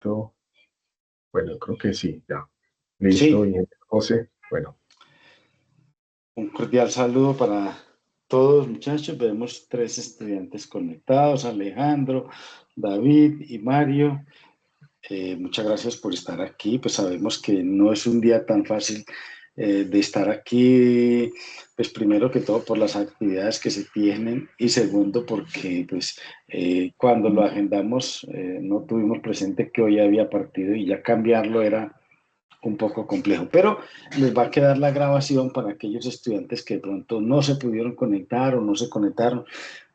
Bueno, creo que sí, ya. Listo, Sí, ingeniero José. Bueno, un cordial saludo para todos, muchachos. Vemos 3 estudiantes conectados, Alejandro, David y Mario. Muchas gracias por estar aquí. Pues sabemos que no es un día tan fácil de estar aquí, pues primero que todo por las actividades que se tienen y segundo porque pues cuando lo agendamos no tuvimos presente que hoy había partido y ya cambiarlo era un poco complejo, pero les va a quedar la grabación para aquellos estudiantes que de pronto no se pudieron conectar o no se conectaron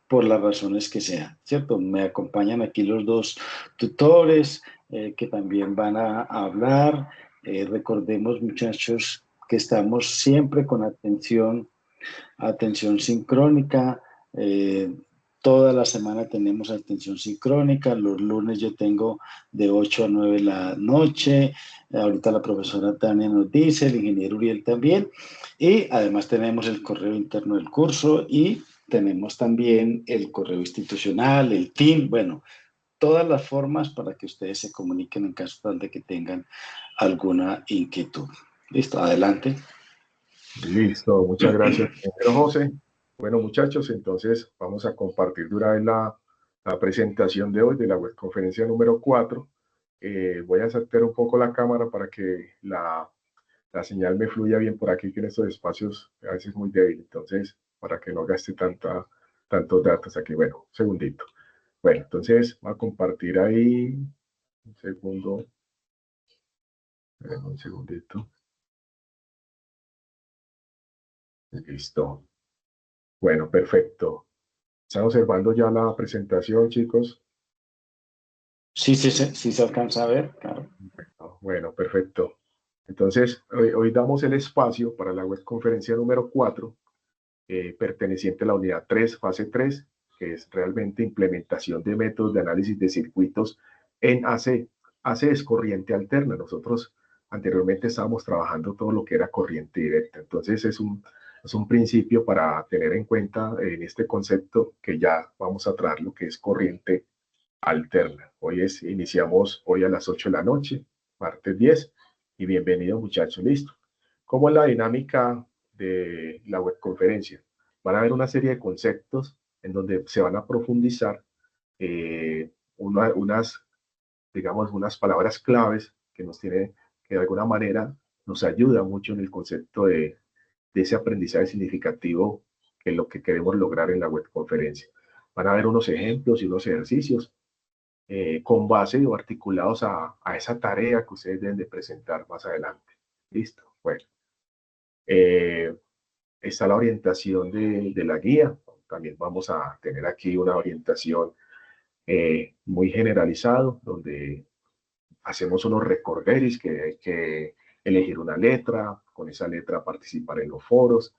por las razones que sean, ¿cierto? Me acompañan aquí los dos tutores que también van a hablar. Recordemos, muchachos, que estamos siempre con atención sincrónica. Toda la semana tenemos atención sincrónica. Los lunes yo tengo de 8 a 9 de la noche. Ahorita la profesora Tania nos dice, el ingeniero Uriel también. Y además tenemos el correo interno del curso y tenemos también el correo institucional, el team, bueno, todas las formas para que ustedes se comuniquen en caso tal de que tengan alguna inquietud. Listo, adelante. listo. Muchas gracias, ingeniero José. Bueno, muchachos, entonces vamos a compartir de una vez la presentación de hoy de la webconferencia número 4. Voy a acercar un poco la cámara para que la señal me fluya bien por aquí, que en estos espacios a veces es muy débil. Entonces, para que no gaste tantos datos aquí. Bueno, un segundito. Bueno, entonces voy a compartir ahí. Un segundo. Un segundito. Listo. Bueno, perfecto. ¿Están observando ya la presentación, chicos? Sí, sí, sí, sí se alcanza a ver, claro. Bueno, perfecto. Entonces, hoy damos el espacio para la webconferencia número 4, perteneciente a la unidad 3, fase 3, que es realmente implementación de métodos de análisis de circuitos en AC. AC es corriente alterna. Nosotros anteriormente estábamos trabajando todo lo que era corriente directa. Entonces, es un principio para tener en cuenta en este concepto que ya vamos a tratar lo que es corriente alterna. Iniciamos hoy a las 8 de la noche, martes 10, y bienvenido muchachos, listo. ¿Cómo es la dinámica de la webconferencia? Van a haber una serie de conceptos en donde se van a profundizar unas, digamos, unas palabras claves que que de alguna manera nos ayuda mucho en el concepto de ese aprendizaje significativo que es lo que queremos lograr en la webconferencia. Van a haber unos ejemplos y unos ejercicios con base o articulados a esa tarea que ustedes deben de presentar más adelante. Listo. Bueno, eh, está la orientación de la guía. También vamos a tener aquí una orientación muy generalizado, donde hacemos unos recorderis que hay que elegir una letra, con esa letra participar en los foros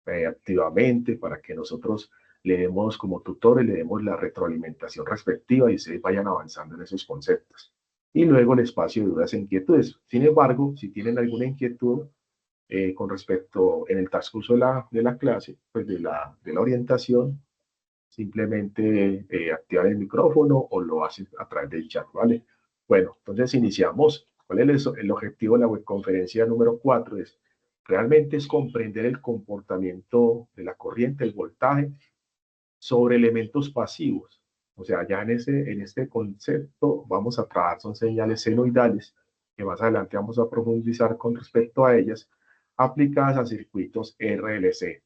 activamente para que nosotros le demos como tutores, le demos la retroalimentación respectiva y ustedes vayan avanzando en esos conceptos. Y luego el espacio de dudas e inquietudes. Sin embargo, si tienen alguna inquietud con respecto en el transcurso de la clase, pues de la orientación, simplemente activar el micrófono o lo haces a través del chat, ¿vale? Bueno, entonces iniciamos. ¿Cuál es el objetivo de la webconferencia número 4? Realmente es comprender el comportamiento de la corriente, el voltaje, sobre elementos pasivos. O sea, ya en este concepto vamos a trabajar, son señales senoidales, que más adelante vamos a profundizar con respecto a ellas, aplicadas a circuitos RLC.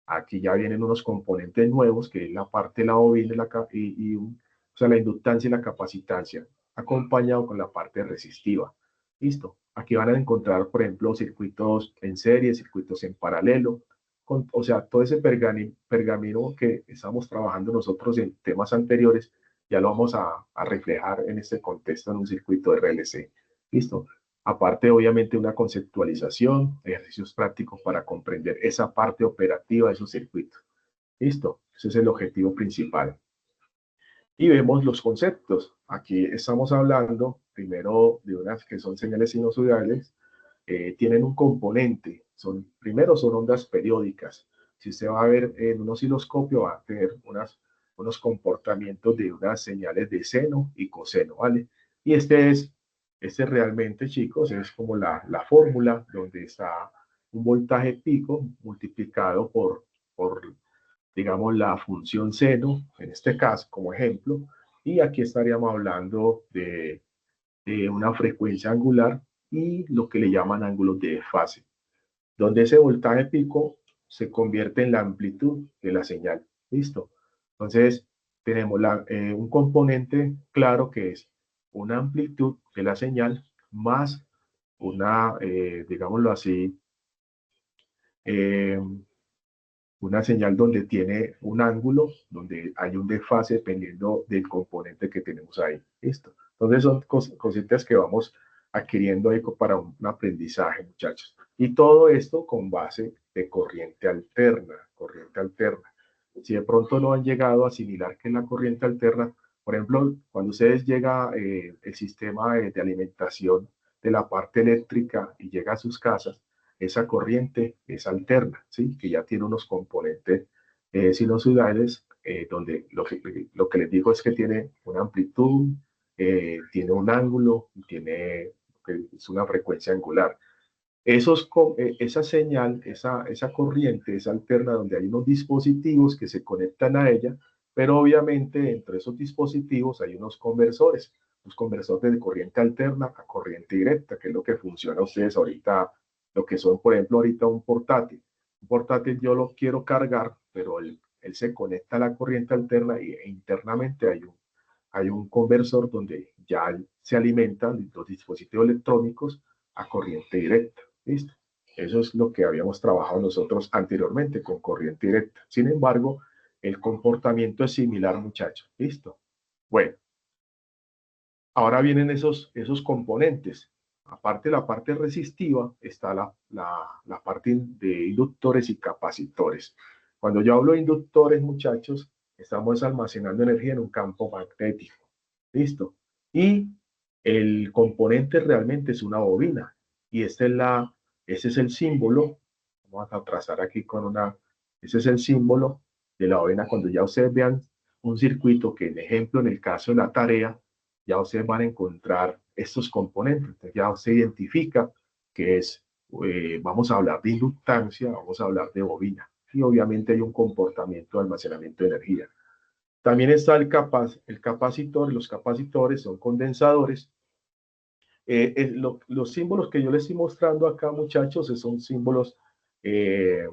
Aquí ya vienen unos componentes nuevos, que es la parte de la bobina o sea, la inductancia y la capacitancia, acompañado con la parte resistiva. Listo. Aquí van a encontrar, por ejemplo, circuitos en serie, circuitos en paralelo, o sea, todo ese pergamino que estamos trabajando nosotros en temas anteriores, ya lo vamos a reflejar en este contexto en un circuito de RLC. Listo. Aparte, obviamente, una conceptualización, ejercicios prácticos para comprender esa parte operativa de esos circuitos. Listo, ese es el objetivo principal. Y vemos los conceptos. Aquí estamos hablando primero de unas que son señales sinusoidales, tienen un componente, primero son ondas periódicas. Si usted va a ver en un osciloscopio, va a tener unos comportamientos de unas señales de seno y coseno, ¿vale? Y este es Este realmente, chicos, es como la fórmula donde está un voltaje pico multiplicado por, digamos, la función seno, en este caso, como ejemplo, y aquí estaríamos hablando de una frecuencia angular y lo que le llaman ángulos de fase, donde ese voltaje pico se convierte en la amplitud de la señal. ¿Listo? Entonces, tenemos un componente claro que es una amplitud de la señal más una, digámoslo así, eh, una señal donde tiene un ángulo, donde hay un desfase dependiendo del componente que tenemos ahí. ¿Listo? Entonces son cositas que vamos adquiriendo ahí para un aprendizaje, muchachos. Y todo esto con base de corriente alterna, corriente alterna. Si de pronto no han llegado a asimilar qué es la corriente alterna, por ejemplo, cuando ustedes llega el sistema de alimentación de la parte eléctrica y llega a sus casas, esa corriente es alterna, ¿sí? Que ya tiene unos componentes sinusoidales, donde lo que les digo es que tiene una amplitud, tiene un ángulo, tiene, es una frecuencia angular. Esa señal, esa corriente es alterna donde hay unos dispositivos que se conectan a ella, pero obviamente entre esos dispositivos hay unos conversores, los conversores de corriente alterna a corriente directa, que es lo que funciona a ustedes ahorita, lo que son, por ejemplo, ahorita un portátil. Un portátil yo lo quiero cargar, pero él se conecta a la corriente alterna e internamente hay un conversor donde ya se alimentan los dispositivos electrónicos a corriente directa. ¿Listo? Eso es lo que habíamos trabajado nosotros anteriormente con corriente directa. Sin embargo, el comportamiento es similar, muchachos. ¿Listo? Bueno, ahora vienen esos componentes. Aparte de la parte resistiva, está la parte de inductores y capacitores. Cuando yo hablo de inductores, muchachos, estamos almacenando energía en un campo magnético. ¿Listo? Y el componente realmente es una bobina. Y ese es el símbolo. Vamos a trazar aquí con ese es el símbolo de la bobina. Cuando ya ustedes vean un circuito que, en ejemplo, en el caso de la tarea, ya ustedes van a encontrar estos componentes. Entonces ya se identifica que es, vamos a hablar de inductancia, vamos a hablar de bobina. Y obviamente hay un comportamiento de almacenamiento de energía. También está el capacitor. Los capacitores son condensadores. Los símbolos que yo les estoy mostrando acá, muchachos, son símbolos, eh,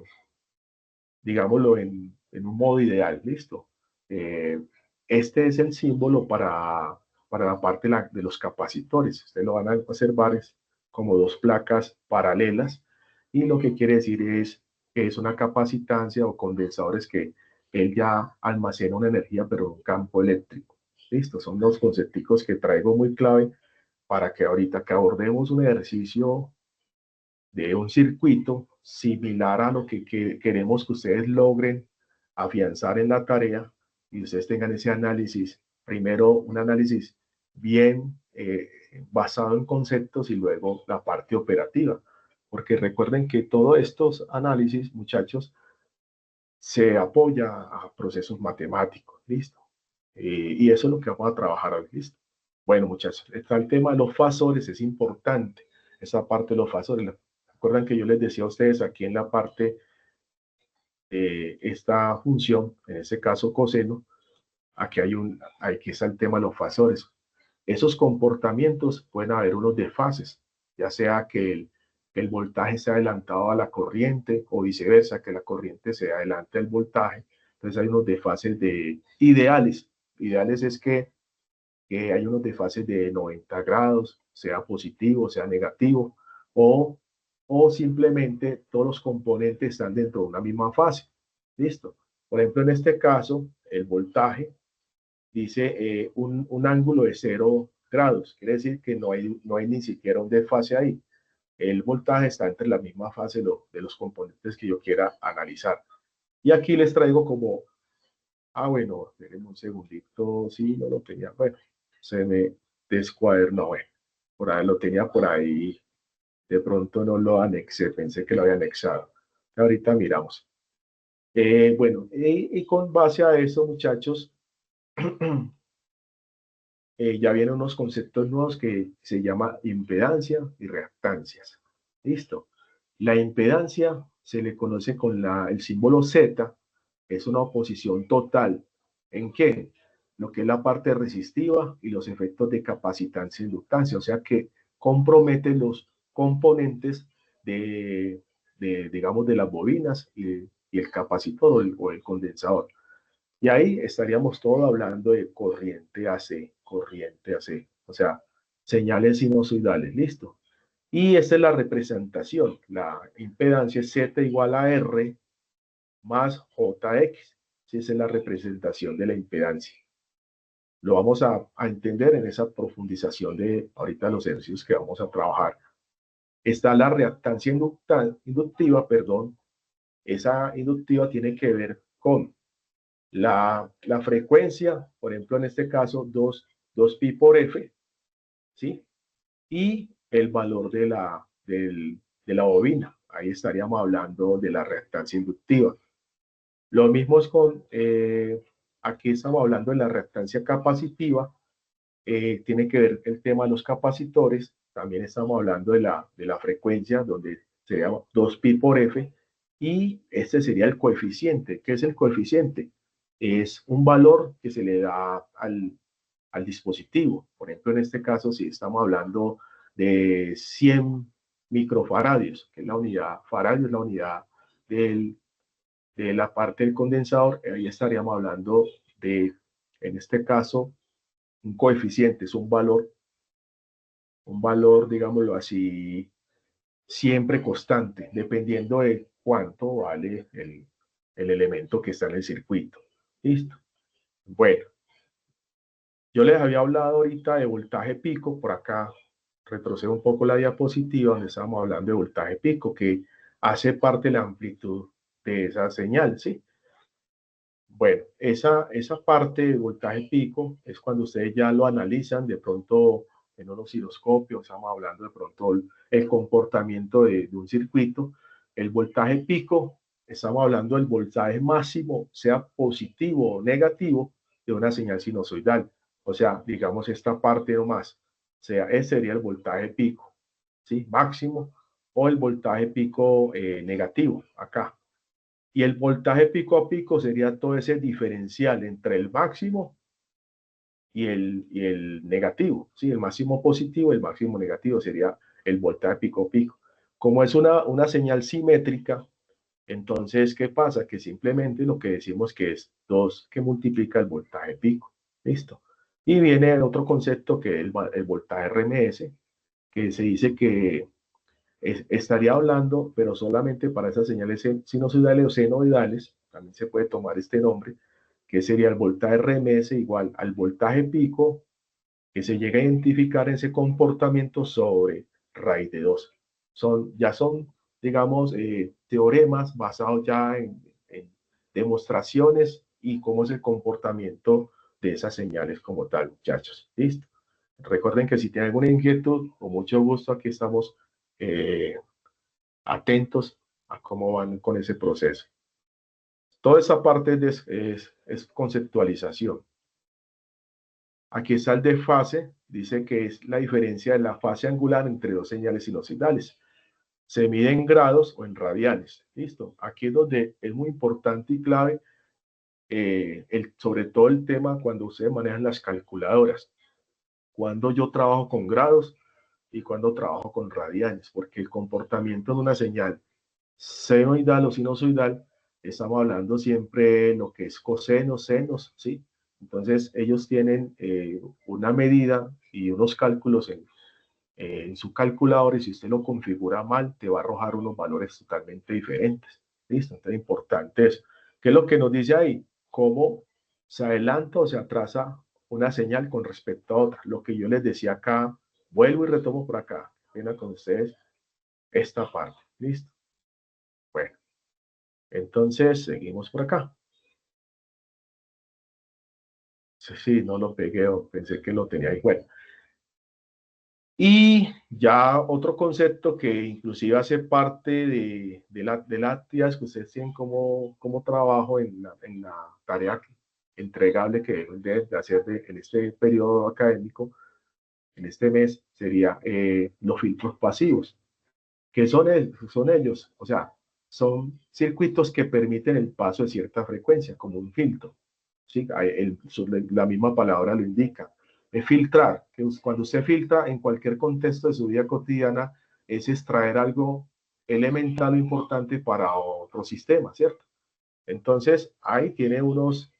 digámoslo, en un modo ideal. ¿Listo? Este es el símbolo para la parte de los capacitores. Ustedes lo van a observar, es como dos placas paralelas, y lo que quiere decir es que es una capacitancia o condensadores que él ya almacena una energía, pero en un campo eléctrico. Listo, son los conceptos que traigo muy clave para que ahorita que abordemos un ejercicio de un circuito similar a lo que queremos que ustedes logren afianzar en la tarea y ustedes tengan ese análisis, primero un análisis bien basado en conceptos y luego la parte operativa. Porque recuerden que todos estos análisis, muchachos, se apoya a procesos matemáticos, ¿listo? Y eso es lo que vamos a trabajar hoy, ¿listo? Bueno, muchachos, está el tema de los fasores, es importante esa parte de los fasores. Recuerdan que yo les decía a ustedes aquí en la parte de esta función, en este caso coseno, aquí está el tema de los fasores. Esos comportamientos pueden haber unos desfases, ya sea que el voltaje sea adelantado a la corriente o viceversa, que la corriente sea adelante al voltaje. Entonces hay unos desfases ideales. Ideales es que hay unos desfases de 90 grados, sea positivo, sea negativo, o, o simplemente todos los componentes están dentro de una misma fase. ¿Listo? Por ejemplo, en este caso, el voltaje dice un ángulo de 0 grados. Quiere decir que no hay ni siquiera un desfase ahí. El voltaje está entre la misma fase de los componentes que yo quiera analizar. Y aquí les traigo como, bueno, espérenme un segundito, sí, no lo tenía, bueno, se me descuadernó, bueno, por ahí lo tenía por ahí, de pronto no lo anexé, pensé que lo había anexado. Ahorita miramos. Bueno, y con base a eso, muchachos, ya vienen unos conceptos nuevos que se llama impedancia y reactancias. ¿Listo? La impedancia se le conoce con el símbolo Z, es una oposición total. ¿En qué? Lo que es la parte resistiva y los efectos de capacitancia e inductancia, o sea que comprometen los componentes digamos, de las bobinas y el capacitor o el condensador. Y ahí estaríamos todos hablando de corriente AC, o sea, señales sinusoidales, listo. Y esta es la representación, la impedancia es Z igual a R más JX, si esa es la representación de la impedancia. Lo vamos a entender en esa profundización de ahorita los ejercicios que vamos a trabajar. Está la reactancia inductiva, perdón, esa inductiva tiene que ver con la frecuencia, por ejemplo, en este caso, 2 pi por F, ¿sí? Y el valor de la bobina. Ahí estaríamos hablando de la reactancia inductiva. Lo mismo es aquí estamos hablando de la reactancia capacitiva, tiene que ver el tema de los capacitores, también estamos hablando de la frecuencia, donde sería 2 pi por F, y este sería el coeficiente. ¿Qué es el coeficiente? Es un valor que se le da al dispositivo. Por ejemplo, en este caso, si estamos hablando de 100 microfaradios, que es la unidad, faradio es la unidad de la parte del condensador, ahí estaríamos hablando de, en este caso, un coeficiente, es un valor, digámoslo así, siempre constante, dependiendo de cuánto vale el elemento que está en el circuito. ¿Listo? Bueno, yo les había hablado ahorita de voltaje pico, por acá retrocedo un poco la diapositiva donde estábamos hablando de voltaje pico, que hace parte de la amplitud de esa señal, ¿sí? Bueno, esa parte de voltaje pico es cuando ustedes ya lo analizan de pronto en un osciloscopio, estamos hablando de pronto el comportamiento de un circuito. El voltaje pico, estamos hablando del voltaje máximo, sea positivo o negativo, de una señal sinusoidal. O sea, digamos esta parte nomás, o sea, ese sería el voltaje pico, ¿sí? Máximo, o el voltaje pico negativo, acá. Y el voltaje pico a pico sería todo ese diferencial entre el máximo y el negativo, ¿sí? El máximo positivo y el máximo negativo sería el voltaje pico a pico. Como es una señal simétrica, entonces, ¿qué pasa? Que simplemente lo que decimos que es 2 que multiplica el voltaje pico. ¿Listo? Y viene otro concepto que es el voltaje RMS, que se dice que estaría hablando, pero solamente para esas señales sinusoidales o senoidales, también se puede tomar este nombre, que sería el voltaje RMS igual al voltaje pico que se llega a identificar en ese comportamiento sobre raíz de 2. Ya son, digamos, teoremas basados ya en demostraciones y cómo es el comportamiento de esas señales como tal, muchachos. ¿Listo? Recuerden que si tienen alguna inquietud, con mucho gusto aquí estamos eh, atentos a cómo van con ese proceso. Toda esa parte es conceptualización. Aquí está el desfase, dice que es la diferencia de la fase angular entre dos señales sinusoidales. Se mide en grados o en radianes. ¿Listo? Aquí es donde es muy importante y clave, sobre todo el tema cuando ustedes manejan las calculadoras. Cuando yo trabajo con grados y cuando trabajo con radianes, porque el comportamiento de una señal senoidal o sinusoidal, estamos hablando siempre lo que es cosenos, senos, ¿sí? Entonces, ellos tienen una medida y unos cálculos en su calculador y si usted lo configura mal, te va a arrojar unos valores totalmente diferentes. ¿Listo? Entonces, importante eso. ¿Qué es lo que nos dice ahí? Cómo se adelanta o se atrasa una señal con respecto a otra. Lo que yo les decía acá, vuelvo y retomo por acá. Venga con ustedes esta parte. ¿Listo? Bueno. Entonces, seguimos por acá. Sí, sí, no lo pegué, pensé que lo tenía ahí. Bueno, y ya otro concepto que inclusive hace parte de las actividades que ustedes tienen como trabajo en la tarea entregable que deben de hacer en este periodo académico, en este mes, sería los filtros pasivos. ¿Qué son ellos? O sea, son circuitos que permiten el paso de cierta frecuencia, como un filtro. ¿Sí? La misma palabra lo indica. Filtrar, que cuando usted filtra en cualquier contexto de su vida cotidiana, es extraer algo elemental o importante para otro sistema, ¿cierto? Entonces, ahí tiene unos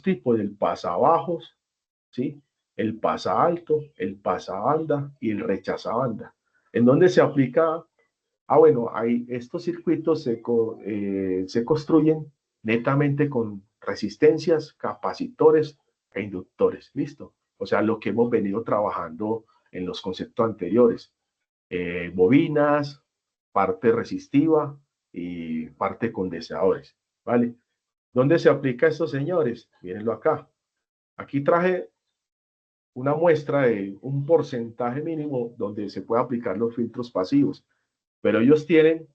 tipos, el pasabajos, ¿sí? El pasa alto, el pasa banda y el rechaza banda. ¿En dónde se aplica? Bueno, estos circuitos se construyen netamente con resistencias, capacitores e inductores, ¿listo? O sea, lo que hemos venido trabajando en los conceptos anteriores. Bobinas, parte resistiva y parte condensadores, ¿vale? ¿Dónde se aplica esto, señores? Mírenlo acá. Aquí traje una muestra de un porcentaje mínimo donde se puede aplicar los filtros pasivos, pero ellos tienen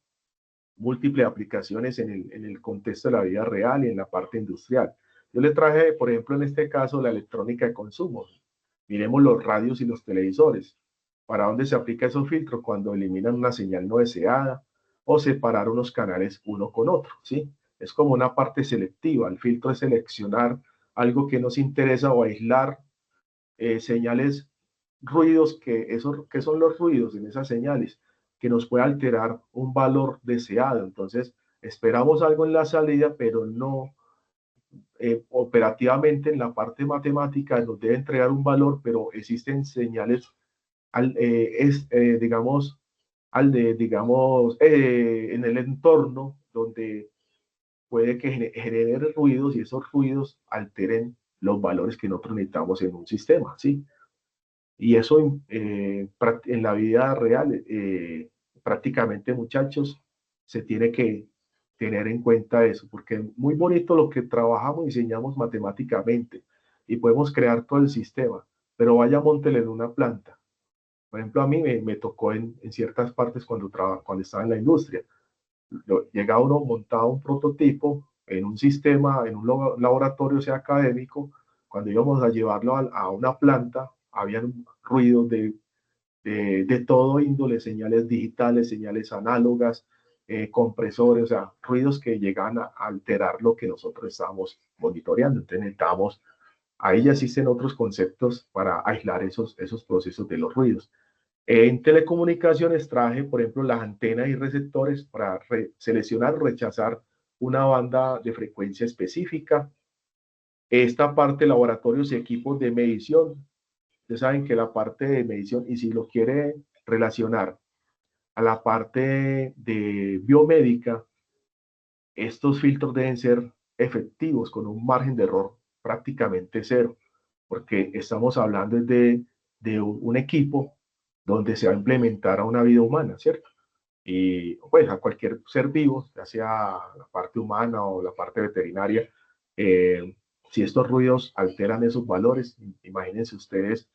múltiples aplicaciones en el contexto de la vida real y en la parte industrial. Yo le traje, por ejemplo, en este caso, la electrónica de consumo. Miremos los radios y los televisores. ¿Para dónde se aplica esos filtros? Cuando eliminan una señal no deseada o separar unos canales uno con otro, ¿sí? Es como una parte selectiva. El filtro es seleccionar algo que nos interesa o aislar señales, ruidos, que son los ruidos en esas señales, que nos puede alterar un valor deseado. Entonces, esperamos algo en la salida, pero no operativamente en la parte matemática nos debe entregar un valor, pero existen señales, digamos, en el entorno donde puede que genere ruidos y esos ruidos alteren los valores que nosotros necesitamos en un sistema, ¿sí? Y eso en la vida real, prácticamente, muchachos, se tiene que tener en cuenta eso, porque es muy bonito lo que trabajamos y diseñamos matemáticamente y podemos crear todo el sistema, pero vaya, móntele en una planta. Por ejemplo, a mí me tocó en ciertas partes cuando estaba en la industria. Llega uno montado un prototipo en un sistema, en un laboratorio, sea académico. Cuando íbamos a llevarlo a una planta, habían ruidos de todo índole, señales digitales, señales análogas, compresores, o sea, ruidos que llegan a alterar lo que nosotros estábamos monitoreando. Entonces necesitamos, ahí ya existen otros conceptos para aislar esos procesos de los ruidos. En telecomunicaciones traje, por ejemplo, las antenas y receptores para seleccionar o rechazar una banda de frecuencia específica. Esta parte, laboratorios y equipos de medición. Ustedes saben que la parte de medición, y si lo quiere relacionar a la parte de biomédica, estos filtros deben ser efectivos con un margen de error prácticamente cero, porque estamos hablando de un equipo donde se va a implementar a una vida humana, ¿cierto? Y pues a cualquier ser vivo, ya sea la parte humana o la parte veterinaria, si estos ruidos alteran esos valores, imagínense ustedes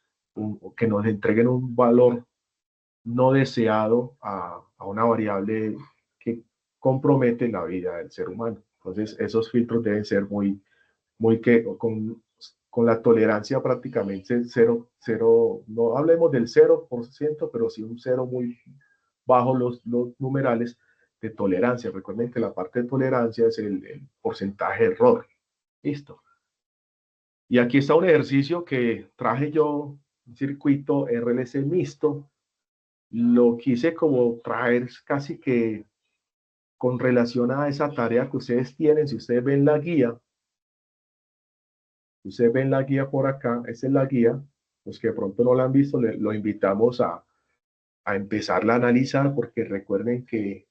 que nos entreguen un valor no deseado a una variable que compromete la vida del ser humano. Entonces, esos filtros deben ser con la tolerancia prácticamente cero, no hablemos del 0%, pero sí un cero muy bajo los numerales de tolerancia. Recuerden que la parte de tolerancia es el porcentaje de error. Listo. Y aquí está un ejercicio que traje yo, un circuito RLC mixto. Lo quise como traer casi que con relación a esa tarea que ustedes tienen. Si ustedes ven la guía, por acá, esta es la guía. Los que de pronto no la han visto, lo invitamos a empezarla a analizar, porque recuerden que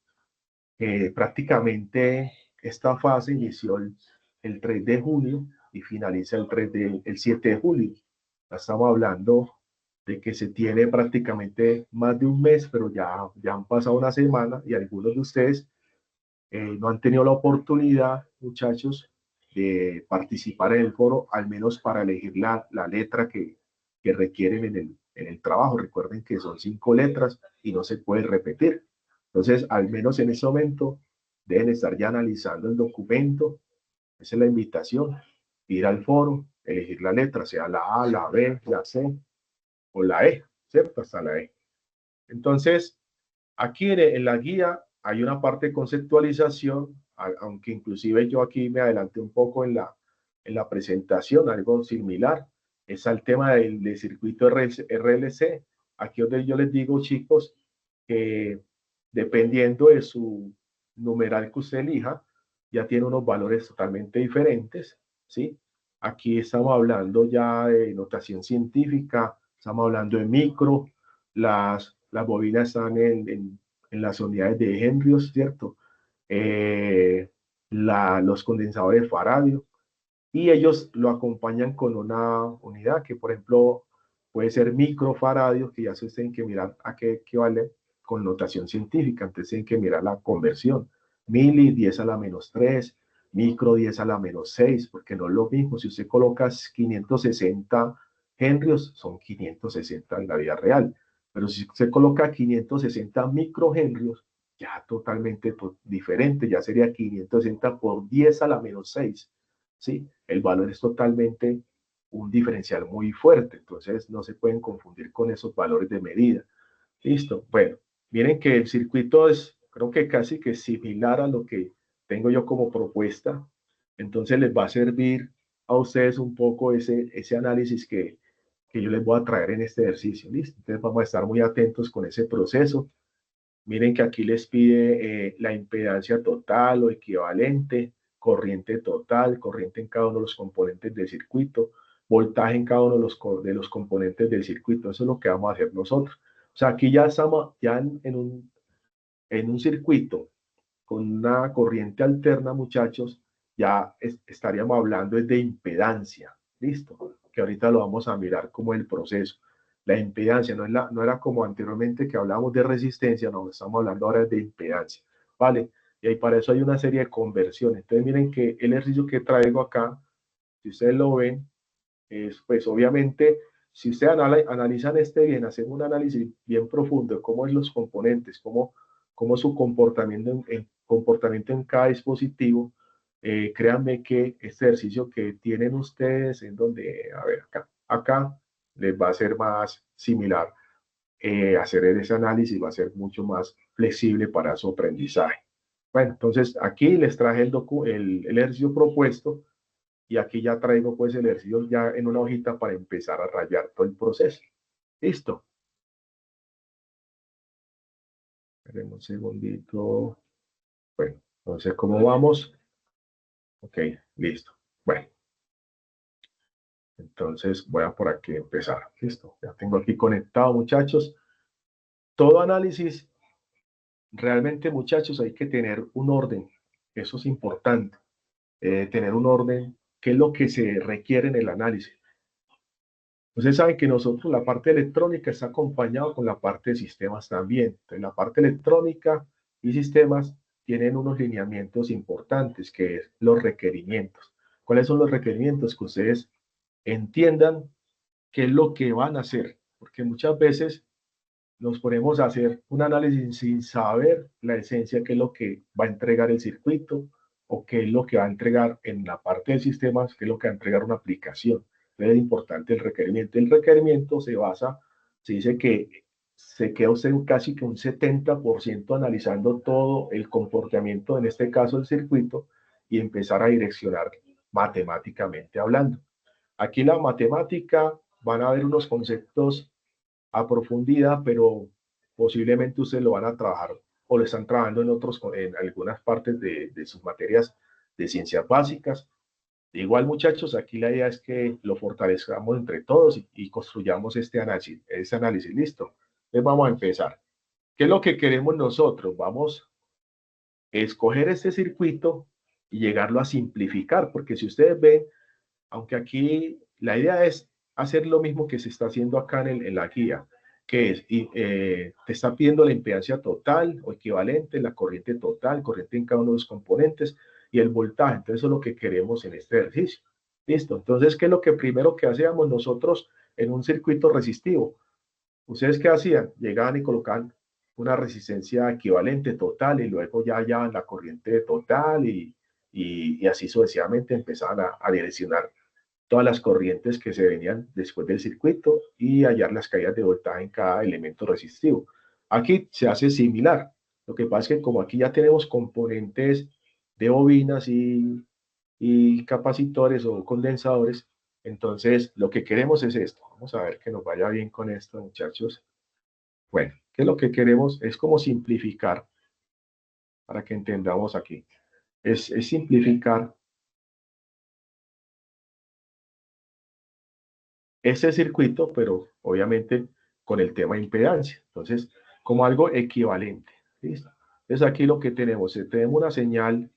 prácticamente esta fase inició el 3 de junio y finaliza el 7 de julio. Ya estamos hablando de que se tiene prácticamente más de un mes, pero ya han pasado una semana y algunos de ustedes no han tenido la oportunidad, muchachos, de participar en el foro, al menos para elegir la letra que requieren en el trabajo. Recuerden que son 5 letras y no se puede repetir. Entonces, al menos en ese momento, deben estar ya analizando el documento. Esa es la invitación. ir al foro, elegir la letra, sea la A, la B, la C o la E, ¿cierto? Hasta la E. Entonces, aquí en la guía hay una parte de conceptualización, aunque inclusive yo aquí me adelanté un poco en la presentación, algo similar, es al tema del circuito RLC. Aquí donde yo les digo, chicos, que dependiendo de su numeral que usted elija, ya tiene unos valores totalmente diferentes, ¿sí? Aquí estamos hablando ya de notación científica, estamos hablando de micro, las bobinas están en las unidades de Henrios, ¿cierto? Los condensadores Faradio, y ellos lo acompañan con una unidad que, por ejemplo, puede ser microfaradios, que ya se tienen que mirar a qué equivale con notación científica, entonces tienen que mirar la conversión. Mili 10 a la menos 3, micro 10 a la menos 6, porque no es lo mismo. Si usted coloca 560 henrios, son 560 en la vida real. Pero si usted coloca 560 microhenrios, ya totalmente diferente, ya sería 560 por 10 a la menos 6. ¿Sí? El valor es totalmente un diferencial muy fuerte, entonces no se pueden confundir con esos valores de medida. Listo, bueno, miren que el circuito es, creo que casi que similar a lo que tengo yo como propuesta, entonces les va a servir a ustedes un poco ese análisis que yo les voy a traer en este ejercicio, ¿listo? Entonces vamos a estar muy atentos con ese proceso. Miren que aquí les pide la impedancia total o equivalente, corriente total, corriente en cada uno de los componentes del circuito, voltaje en cada uno de los componentes del circuito. Eso es lo que vamos a hacer nosotros. O sea, aquí ya estamos ya en un circuito con una corriente alterna, muchachos, ya estaríamos hablando de impedancia. ¿Listo? Que ahorita lo vamos a mirar como el proceso. La impedancia no era como anteriormente que hablábamos de resistencia, no, estamos hablando ahora de impedancia. ¿Vale? Y ahí para eso hay una serie de conversiones. Entonces miren que el ejercicio que traigo acá, si ustedes lo ven, es pues obviamente, si ustedes analizan este bien, hacen un análisis bien profundo de cómo es los componentes, cómo es su comportamiento en cada dispositivo, créanme que este ejercicio que tienen ustedes, en donde, a ver, acá les va a ser más similar. Hacer ese análisis va a ser mucho más flexible para su aprendizaje. Bueno, entonces aquí les traje el ejercicio propuesto y aquí ya traigo pues el ejercicio ya en una hojita para empezar a rayar todo el proceso. Listo. Esperen un segundito. Bueno, entonces, ¿cómo vamos? Ok, listo. Bueno, entonces voy a por aquí empezar. Listo. Ya tengo aquí conectado, muchachos. Todo análisis, realmente, muchachos, hay que tener un orden. Eso es importante. Tener un orden, qué es lo que se requiere en el análisis. Ustedes saben que nosotros la parte electrónica está acompañado con la parte de sistemas también. Entonces, la parte electrónica y sistemas tienen unos lineamientos importantes, que es los requerimientos. ¿Cuáles son los requerimientos? Que ustedes entiendan qué es lo que van a hacer, porque muchas veces nos ponemos a hacer un análisis sin saber la esencia, qué es lo que va a entregar el circuito o qué es lo que va a entregar en la parte de sistemas, qué es lo que va a entregar una aplicación. Entonces es importante el requerimiento. El requerimiento se dice que se queda usted casi que un 70% analizando todo el comportamiento, en este caso el circuito, y empezar a direccionar matemáticamente hablando. Aquí la matemática van a haber unos conceptos a profundidad, pero posiblemente ustedes lo van a trabajar o lo están trabajando en algunas partes de sus materias de ciencias básicas. Igual, muchachos, aquí la idea es que lo fortalezcamos entre todos y construyamos este análisis. Listo. Entonces vamos a empezar. ¿Qué es lo que queremos nosotros? Vamos a escoger este circuito y llegarlo a simplificar, porque si ustedes ven, aunque aquí la idea es hacer lo mismo que se está haciendo acá en la guía, que es, te está pidiendo la impedancia total o equivalente, la corriente total, corriente en cada uno de los componentes y el voltaje. Entonces eso es lo que queremos en este ejercicio. Listo. Entonces, ¿qué es lo que primero que hacíamos nosotros en un circuito resistivo? ¿Ustedes qué hacían? Llegaban y colocaban una resistencia equivalente total y luego ya hallaban la corriente total y así sucesivamente empezaban a direccionar todas las corrientes que se venían después del circuito y hallar las caídas de voltaje en cada elemento resistivo. Aquí se hace similar. Lo que pasa es que como aquí ya tenemos componentes de bobinas y capacitores o condensadores, entonces lo que queremos es esto. Vamos a ver que nos vaya bien con esto, muchachos. Bueno, que lo que queremos es como simplificar, para que entendamos aquí. Es simplificar ese circuito, pero obviamente con el tema de impedancia. Entonces, como algo equivalente. ¿Listo? Entonces aquí lo que tenemos, tenemos una señal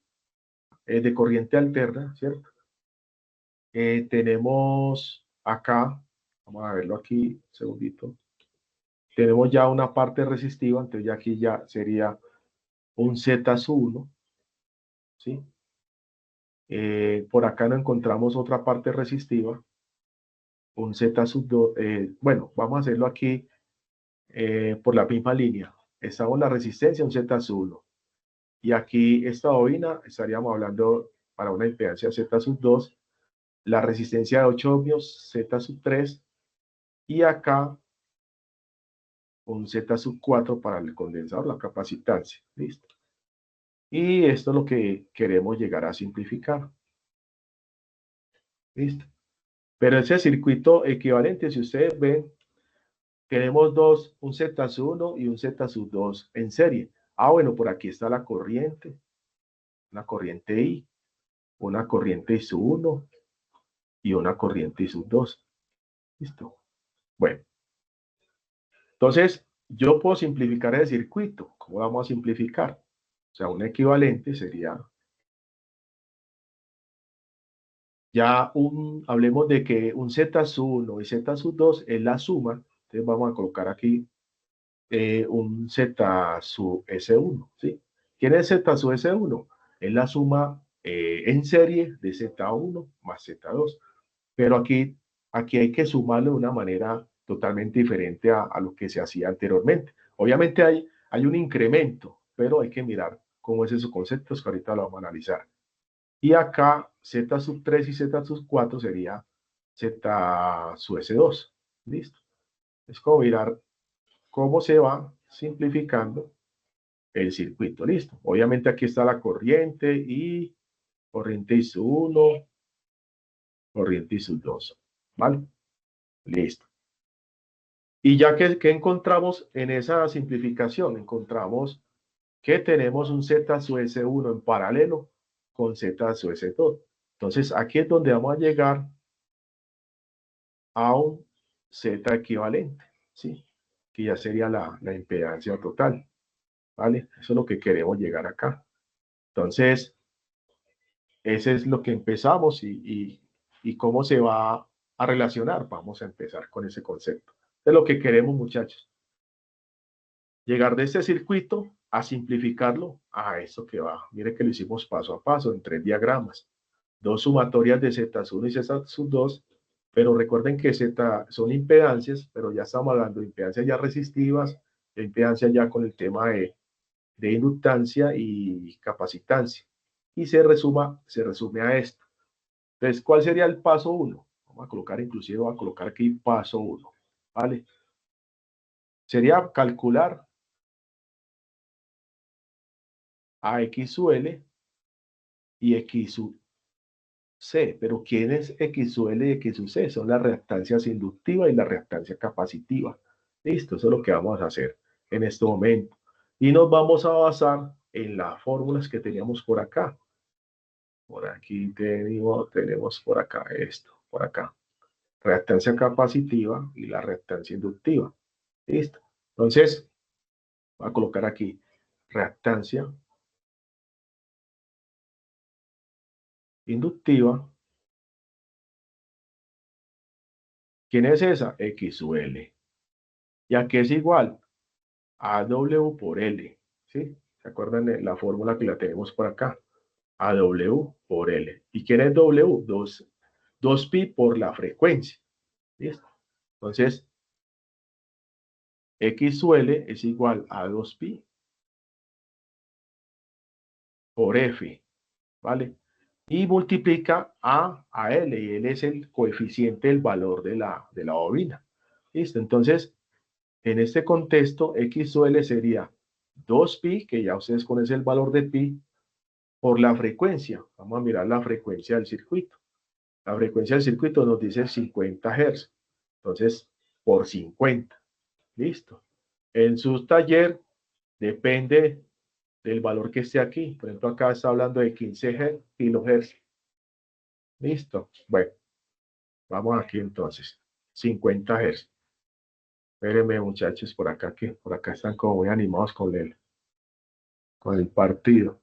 de corriente alterna, ¿cierto? Tenemos acá, vamos a verlo aquí, un segundito. Tenemos ya una parte resistiva, entonces ya aquí ya sería un Z sub 1, ¿sí? Por acá no encontramos otra parte resistiva, un Z sub 2, bueno, vamos a hacerlo aquí por la misma línea. Estamos en la resistencia, un Z sub 1. Y aquí esta bobina estaríamos hablando para una impedancia Z sub 2, la resistencia de 8 ohmios Z sub 3 y acá un Z sub 4 para el condensador, la capacitancia. ¿Listo? Y esto es lo que queremos llegar a simplificar. ¿Listo? Pero ese circuito equivalente, si ustedes ven, tenemos dos, un Z sub 1 y un Z sub 2 en serie. Ah, bueno, por aquí está la corriente, una corriente I, una corriente I sub 1 y una corriente I sub 2. ¿Listo? Bueno, entonces yo puedo simplificar el circuito. ¿Cómo vamos a simplificar? O sea, un equivalente sería ya hablemos de que un Z sub 1 y Z sub 2 es la suma. Entonces vamos a colocar aquí un Z sub S1, ¿sí? ¿Quién es Z sub S1? Es la suma en serie de Z1 más Z2. Pero aquí hay que sumarlo de una manera totalmente diferente a lo que se hacía anteriormente. Obviamente hay un incremento, pero hay que mirar cómo es esos conceptos que ahorita lo vamos a analizar. Y acá Z sub 3 y Z sub 4 sería Z sub S2. ¿Listo? Es como mirar cómo se va simplificando el circuito. Listo. Obviamente aquí está la corriente y corriente I sub 1, corriente I sub 2. ¿Vale? Listo. Y ya que encontramos en esa simplificación, encontramos que tenemos un Z sub S1 en paralelo con Z sub S2. Entonces aquí es donde vamos a llegar a un Z equivalente, ¿sí? Que ya sería la impedancia total, ¿vale? Eso es lo que queremos llegar acá. Entonces, ese es lo que empezamos y cómo se va a relacionar. Vamos a empezar con ese concepto. Es lo que queremos, muchachos. Llegar de este circuito a simplificarlo a eso que va. Mire que lo hicimos paso a paso en 3 diagramas. Dos sumatorias de Z1 y Z2, pero recuerden que Z son impedancias, pero ya estamos hablando de impedancias ya resistivas, de impedancias ya con el tema de inductancia y capacitancia. Y se resume a esto. Entonces, ¿cuál sería el paso 1? Vamos a colocar, inclusive, voy a colocar aquí paso 1, ¿vale? Sería calcular a X sub L y X sub C. Pero ¿quién es X sub L y X sub C? Son las reactancias inductivas y la reactancia capacitiva. Listo, eso es lo que vamos a hacer en este momento. Y nos vamos a basar en las fórmulas que teníamos por acá. Por aquí tenemos por acá esto, por acá. Reactancia capacitiva y la reactancia inductiva. Listo. Entonces, voy a colocar aquí reactancia inductiva. ¿Quién es esa? X sub L. ¿Y a qué es igual? A W por L. ¿Sí? ¿Se acuerdan de la fórmula que la tenemos por acá? A W por L. ¿Y quién es W? 2pi por la frecuencia. ¿Listo? Entonces, X sub L es igual a 2pi por F. ¿Vale? y multiplica a L, y L es el coeficiente del valor de la bobina. ¿Listo? Entonces, en este contexto, X sub L sería 2pi, que ya ustedes conocen el valor de pi, por la frecuencia. Vamos a mirar la frecuencia del circuito. La frecuencia del circuito nos dice 50 Hz. Entonces, por 50. Listo. En su taller, depende del valor que esté aquí. Por ejemplo, acá está hablando de 15 kilohertz. Listo. Bueno, vamos aquí entonces. 50 Hz. Espérenme, muchachos, por acá, que por acá están como muy animados con el partido.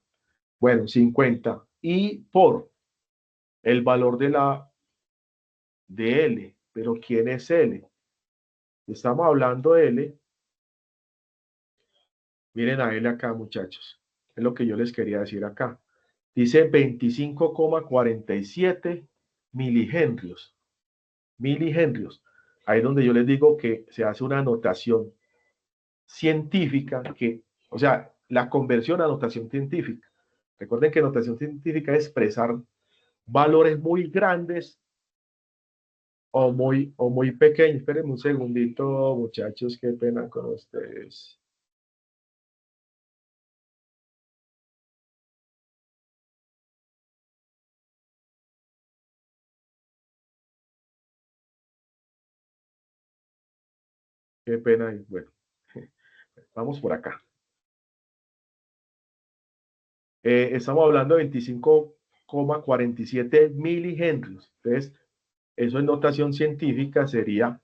Bueno, 50. Y por el valor de L. Pero ¿quién es L? Estamos hablando de L. Miren a L acá, muchachos. Es lo que yo les quería decir acá. Dice 25,47 milihenrios. Milihenrios. Ahí es donde yo les digo que se hace una notación científica que, o sea, la conversión a notación científica. Recuerden que notación científica es expresar valores muy grandes o muy pequeños. Espérenme un segundito, muchachos, qué pena con ustedes. Qué pena. Bueno, vamos por acá. Estamos hablando de 25,47 milihenrios. Entonces, eso en notación científica sería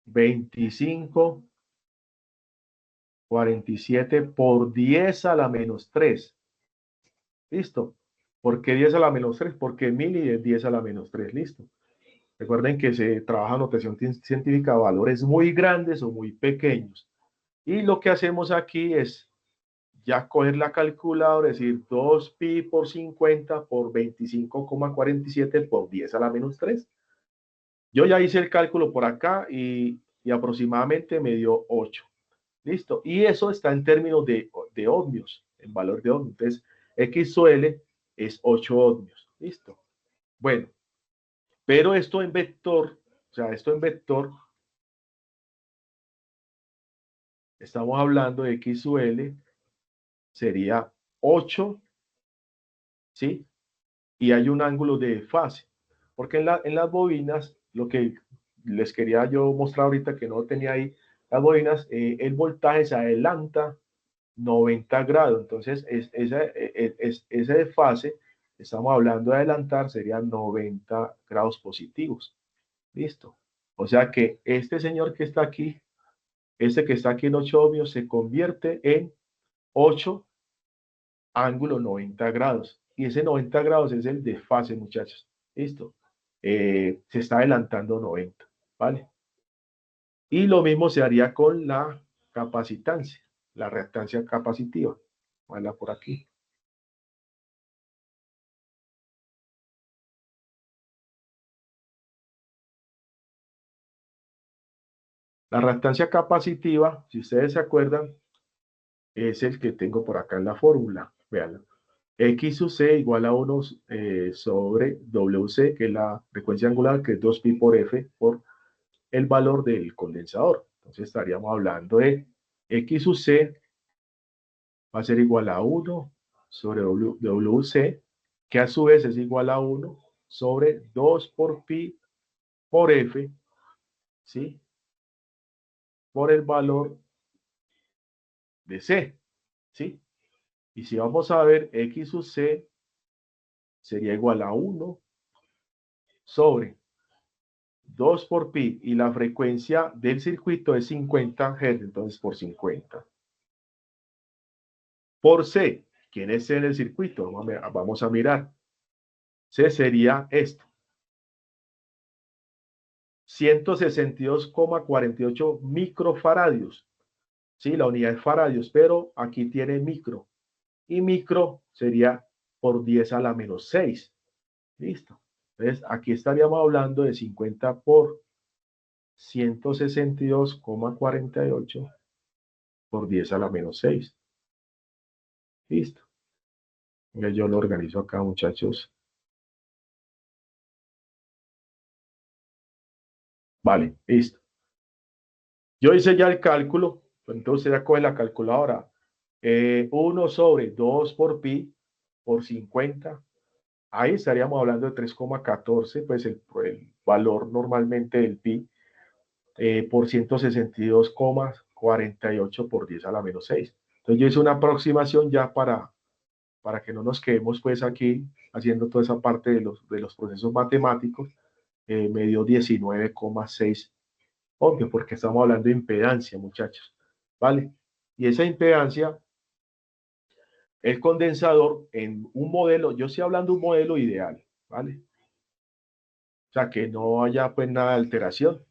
25,47 por 10 a la menos 3. ¿Listo? ¿Por qué 10 a la menos 3? Porque mili es 10 a la menos 3. ¿Listo? Recuerden que se trabaja notación científica a valores muy grandes o muy pequeños. Y lo que hacemos aquí es ya coger la calculadora, es decir, 2pi por 50 por 25,47 por 10 a la menos 3. Yo ya hice el cálculo por acá y aproximadamente me dio 8. ¿Listo? Y eso está en términos de ohmios, en valor de ohmios. Entonces, X sub L es 8 ohmios. ¿Listo? Bueno, pero esto en vector, o sea, esto en vector, estamos hablando de X sub L, sería 8, ¿sí? Y hay un ángulo de fase. Porque en las bobinas, lo que les quería yo mostrar ahorita que no tenía ahí, las bobinas, el voltaje se adelanta 90 grados. Entonces, esa de fase, estamos hablando de adelantar, serían 90 grados positivos. Listo. O sea que este señor que está aquí, este que está aquí en 8 ohmios, se convierte en 8 ángulo 90 grados. Y ese 90 grados es el desfase, muchachos. Listo. Se está adelantando 90, ¿vale? Y lo mismo se haría con la capacitancia, la reactancia capacitiva. ¿Vale? Por aquí. La reactancia capacitiva, si ustedes se acuerdan, es el que tengo por acá en la fórmula. Veanlo. X sub C igual a 1 sobre WC, que es la frecuencia angular, que es 2pi por F, por el valor del condensador. Entonces estaríamos hablando de X sub C va a ser igual a 1 sobre WC, que a su vez es igual a 1 sobre 2 por pi por F, ¿sí? Por el valor de C, ¿sí? Y si vamos a ver, X sub C sería igual a 1 sobre 2 por pi, y la frecuencia del circuito es 50 Hz, entonces por 50. Por C, ¿quién es C en el circuito? Vamos a mirar. C sería esto. 162,48 microfaradios. Sí, la unidad es faradios, pero aquí tiene micro. Y micro sería por 10 a la menos 6. Listo. Entonces, aquí estaríamos hablando de 50 por 162,48 por 10 a la menos 6. Listo. Yo lo organizo acá, muchachos. Vale, listo. Yo hice ya el cálculo, entonces ya coge la calculadora. 1 sobre 2 por pi por 50. Ahí estaríamos hablando de 3,14, pues el valor normalmente del pi por 162,48 por 10 a la menos 6. Entonces yo hice una aproximación ya para que no nos quedemos pues aquí haciendo toda esa parte de los procesos matemáticos. Me dio 19,6 obvio, porque estamos hablando de impedancia, muchachos, ¿vale? Y esa impedancia, el condensador en un modelo, yo estoy hablando de un modelo ideal, ¿vale? O sea, que no haya pues nada de alteración.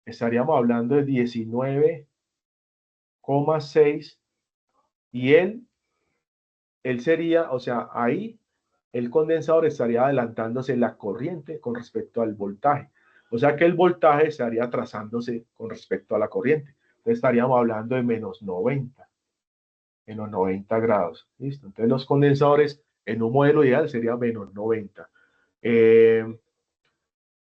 Estaríamos hablando de 19,6 y él sería, o sea, ahí el condensador estaría adelantándose la corriente con respecto al voltaje. O sea que el voltaje estaría atrasándose con respecto a la corriente. Entonces estaríamos hablando de menos 90 grados. ¿Listo? Entonces los condensadores en un modelo ideal sería menos 90. Eh,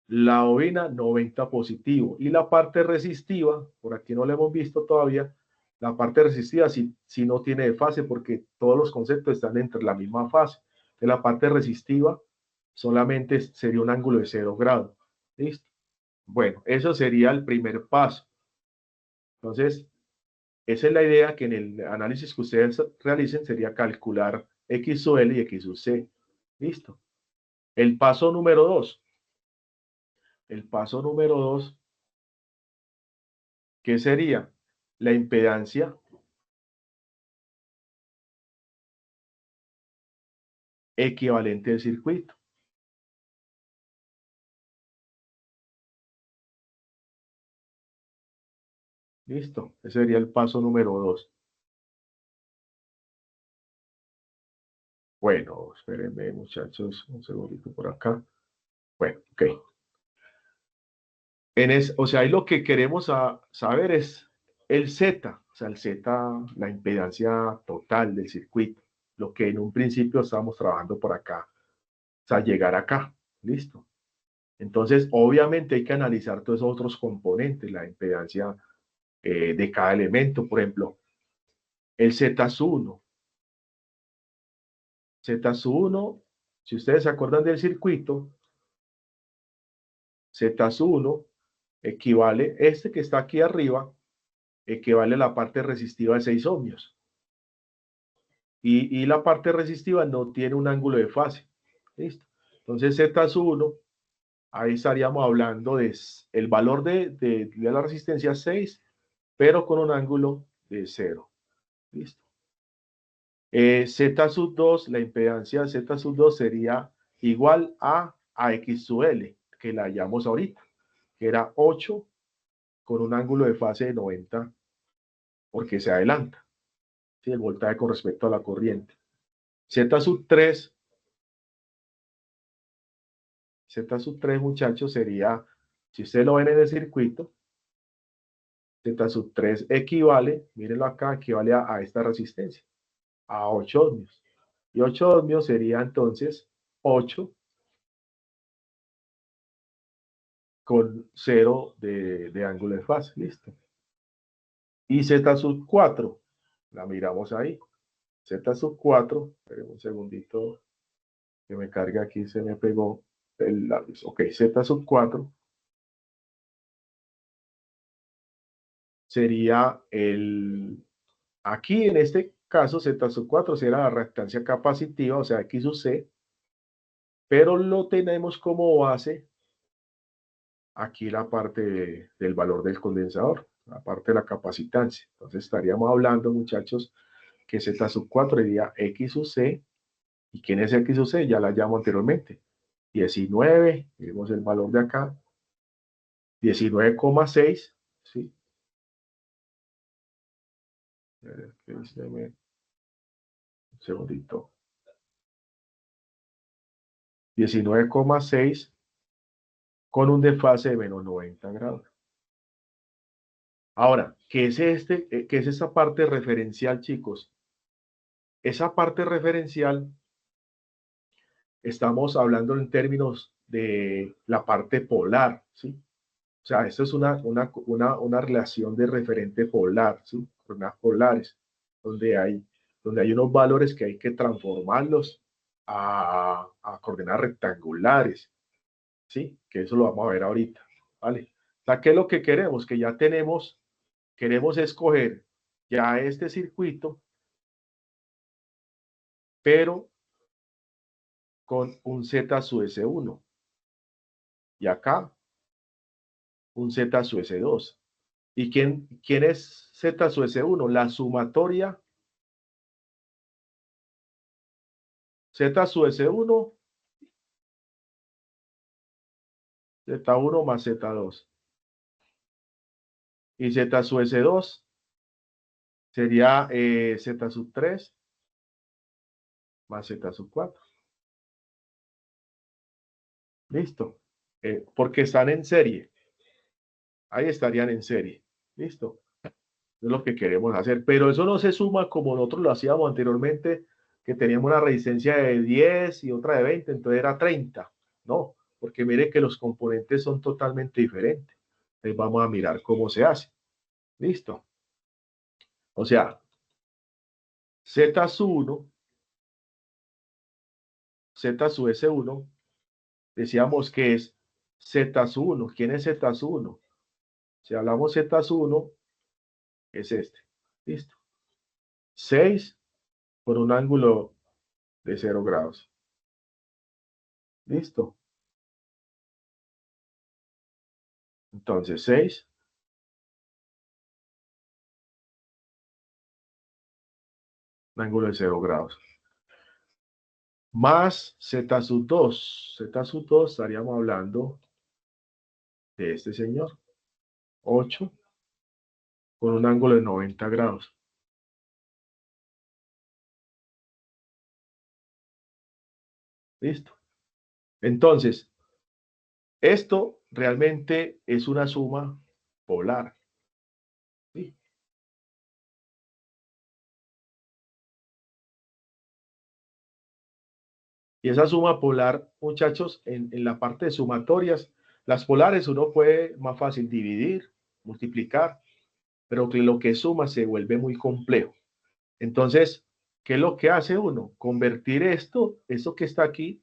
la bobina 90 positivo. Y la parte resistiva, por aquí no la hemos visto todavía, la parte resistiva sí no tiene fase porque todos los conceptos están entre la misma fase. De la parte resistiva solamente sería un ángulo de 0 grados. ¿Listo? Bueno, eso sería el primer paso. Entonces, esa es la idea que en el análisis que ustedes realicen sería calcular X sub L y X sub C. Listo. El paso número 2. El paso número 2, ¿qué sería? La impedancia equivalente del circuito. Listo. Ese sería el paso número 2. Bueno, espérenme, muchachos, un segundito por acá. Bueno, ok. O sea, ahí lo que queremos saber es el Z, o sea, el Z, la impedancia total del circuito, lo que en un principio estábamos trabajando por acá, o sea, llegar acá, listo. Entonces, obviamente hay que analizar todos esos otros componentes, la impedancia de cada elemento, por ejemplo, el Z1. Z1, si ustedes se acuerdan del circuito, Z1 equivale, este que está aquí arriba, equivale a la parte resistiva de 6 ohmios. Y la parte resistiva no tiene un ángulo de fase. ¿Listo? Entonces Z1, ahí estaríamos hablando de el valor de la resistencia 6, pero con un ángulo de 0. ¿Listo? Z sub 2, la impedancia Z sub 2 sería igual a X sub L, que la hallamos ahorita, que era 8 con un ángulo de fase de 90, porque se adelanta, ¿sí? El voltaje con respecto a la corriente. Z sub 3, Z sub 3, muchachos, sería, si ustedes lo ven en el circuito, Z sub 3 equivale, mírenlo acá, equivale a esta resistencia, a 8 ohmios. Y 8 ohmios sería entonces 8 con 0 de ángulo de fase, listo. Y Z sub 4, la miramos ahí. Z sub 4, esperen un segundito que me cargue aquí, se me pegó el lápiz. Ok, Z sub 4 sería aquí en este caso Z sub 4 será la reactancia capacitiva, o sea, X sub C, pero lo tenemos como base aquí la parte del valor del condensador, la parte de la capacitancia. Entonces estaríamos hablando, muchachos, que Z sub 4 sería X sub C, y ¿quién es X sub C? Ya la llamo anteriormente. 19, vemos el valor de acá, 19,6, ¿sí? Un segundito. 19,6 con un desfase de menos 90 grados. Ahora, ¿qué es esa parte referencial, chicos? Esa parte referencial estamos hablando en términos de la parte polar, ¿sí? O sea, esto es una relación de referente polar, ¿sí? Coordenadas polares, donde hay unos valores que hay que transformarlos a coordenadas rectangulares, ¿sí? Que eso lo vamos a ver ahorita, ¿vale? O sea, ¿qué es lo que queremos? Que ya queremos escoger ya este circuito, pero con un Z sub S1. Y acá un Z sub S2. ¿Y quién es Z sub S1? La sumatoria Z sub S1, Z1 más Z2. Y Z sub S2 sería Z sub 3 más Z sub 4. Listo. Porque están en serie. Ahí estarían en serie. Listo. Es lo que queremos hacer. Pero eso no se suma como nosotros lo hacíamos anteriormente, que teníamos una resistencia de 10 y otra de 20, entonces era 30. No, porque mire que los componentes son totalmente diferentes. Entonces vamos a mirar cómo se hace. Listo. O sea, Z sub 1, Z sub S1, decíamos que es Z sub 1. ¿Quién es Z sub 1? Si hablamos Z sub 1, es este. Listo. 6 por un ángulo de 0 grados. Listo. Entonces, 6, un ángulo de 0 grados. Más Z sub 2. Z sub 2 estaríamos hablando de este señor. 8 con un ángulo de 90 grados. Listo. Entonces, esto realmente es una suma polar. ¿Sí? Y esa suma polar, muchachos, en la parte de sumatorias, las polares uno puede más fácil dividir, multiplicar, pero que lo que suma se vuelve muy complejo. Entonces, ¿qué es lo que hace uno? Convertir esto que está aquí,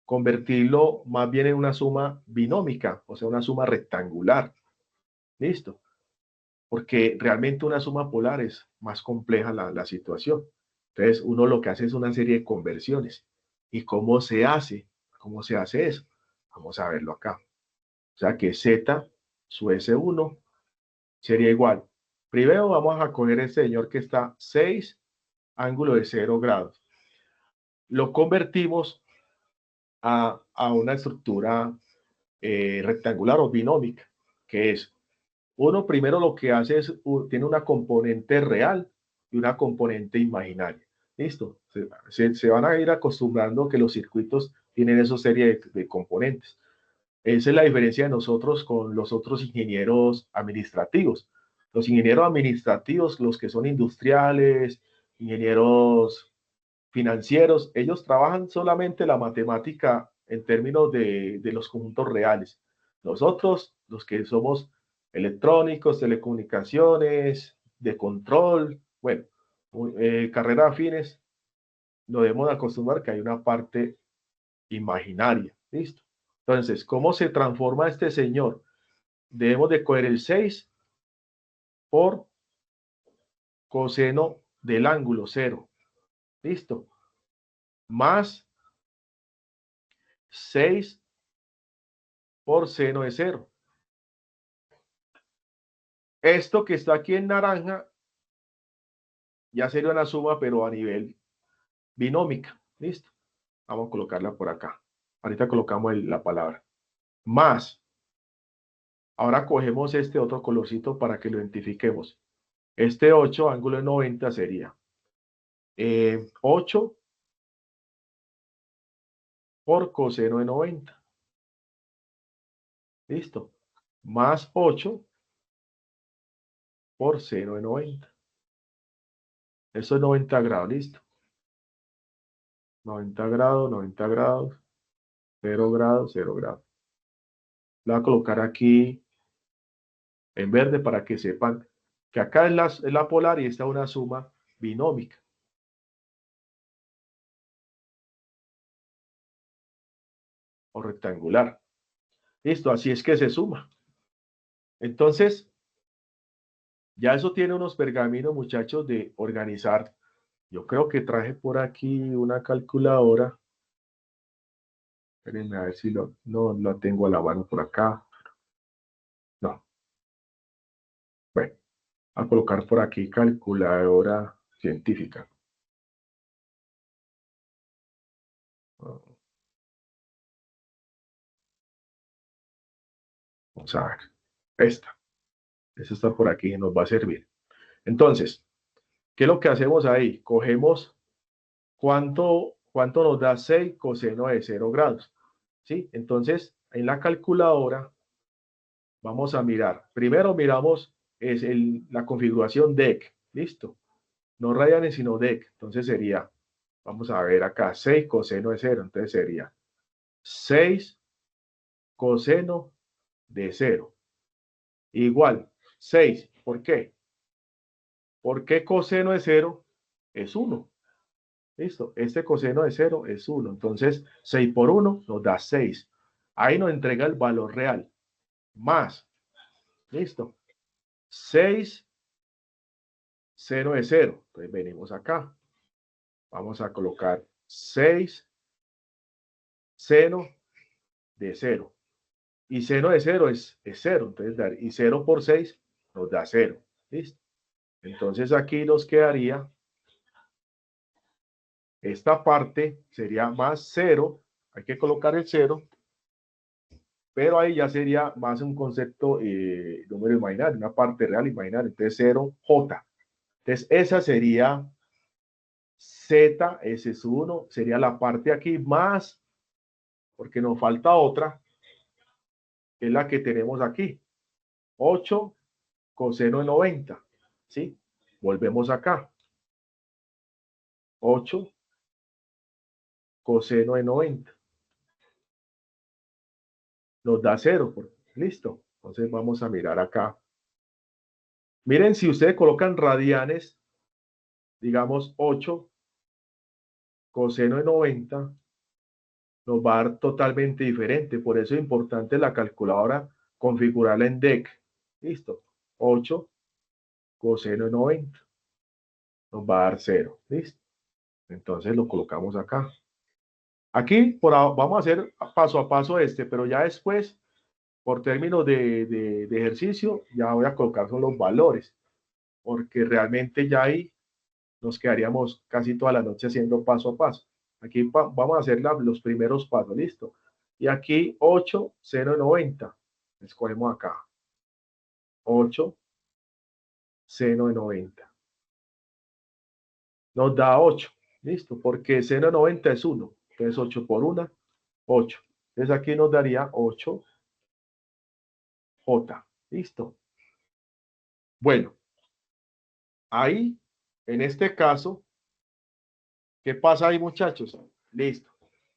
convertirlo más bien en una suma binómica, o sea, una suma rectangular. Listo. Porque realmente una suma polar es más compleja la situación. Entonces, uno lo que hace es una serie de conversiones. ¿Y cómo se hace? ¿Cómo se hace eso? Vamos a verlo acá. O sea que Z su S1 sería igual. Primero vamos a coger este señor que está 6 ángulo de 0 grados. Lo convertimos a una estructura rectangular o binómica, que es uno primero lo que hace es, tiene una componente real y una componente imaginaria. Listo. Se van a ir acostumbrando que los circuitos tienen esa serie de componentes. Esa es la diferencia de nosotros con los otros ingenieros administrativos. Los ingenieros administrativos, los que son industriales, ingenieros financieros, ellos trabajan solamente la matemática en términos de los conjuntos reales. Nosotros, los que somos electrónicos, telecomunicaciones, de control, bueno, carreras afines, nos debemos acostumbrar que hay una parte imaginaria. ¿Listo? Entonces, ¿cómo se transforma este señor? Debemos de coger el 6 por coseno del ángulo 0. ¿Listo? Más 6 por seno de 0. Esto que está aquí en naranja ya sería una suma, pero a nivel binómica. ¿Listo? Vamos a colocarla por acá. Ahorita colocamos la palabra. Más. Ahora cogemos este otro colorcito para que lo identifiquemos. Este 8, ángulo de 90, sería 8 por coseno de 90. ¿Listo? Más 8 por seno de 90. Eso es 90 grados. ¿Listo? 90 grados, 90 grados, 0 grados, 0 grados. La voy a colocar aquí en verde para que sepan que acá es la polar y esta es una suma binómica. O rectangular. Listo, así es que se suma. Entonces, ya eso tiene unos pergaminos, muchachos, de organizar. Yo creo que traje por aquí una calculadora. Espérenme a ver si no la tengo a la mano por acá. No. Bueno, a colocar por aquí calculadora científica. Vamos a ver. Esta. Esta está por aquí y nos va a servir. Entonces, ¿qué es lo que hacemos ahí? Cogemos cuánto nos da 6 coseno de 0 grados. ¿Sí? Entonces, en la calculadora vamos a mirar. Primero miramos la configuración DEC. Listo. No radianes, sino DEC. Entonces sería, vamos a ver acá, 6 coseno de 0. Entonces sería 6 coseno de 0. Igual, 6. ¿Por qué? Porque coseno de 0 es 1. Listo. Este coseno de 0 es 1. Entonces, 6 por 1 nos da 6. Ahí nos entrega el valor real. Más. Listo. 6 seno de 0. Entonces venimos acá. Vamos a colocar 6 seno de 0. Y seno de 0 es 0. Entonces, y 0 por 6 nos da 0. ¿Listo? Entonces aquí nos quedaría esta parte sería más 0. Hay que colocar el 0. Pero ahí ya sería más un concepto número imaginario, una parte real imaginaria. Entonces 0J. Entonces esa sería Z, ese es 1, sería la parte aquí más, porque nos falta otra, que es la que tenemos aquí. 8 coseno de 90. ¿Sí? Volvemos acá. 8 coseno de 90. Nos da 0. Listo. Entonces vamos a mirar acá. Miren, si ustedes colocan radianes, digamos 8 coseno de 90, nos va a dar totalmente diferente. Por eso es importante la calculadora configurarla en DEC. Listo. 8 coseno de 90. Nos va a dar 0. ¿Listo? Entonces lo colocamos acá. Aquí vamos a hacer paso a paso pero ya después, por términos de ejercicio, ya voy a colocar son los valores, porque realmente ya ahí nos quedaríamos casi toda la noche haciendo paso a paso. Aquí vamos a hacer los primeros pasos, listo. Y aquí 8, 0, 90. Escogemos acá. 8, seno de 90. Nos da 8, listo, porque seno de 90 es 1. Entonces 8 por 1, 8. Entonces aquí nos daría 8J, listo. Bueno, ahí, en este caso, ¿qué pasa ahí, muchachos? Listo.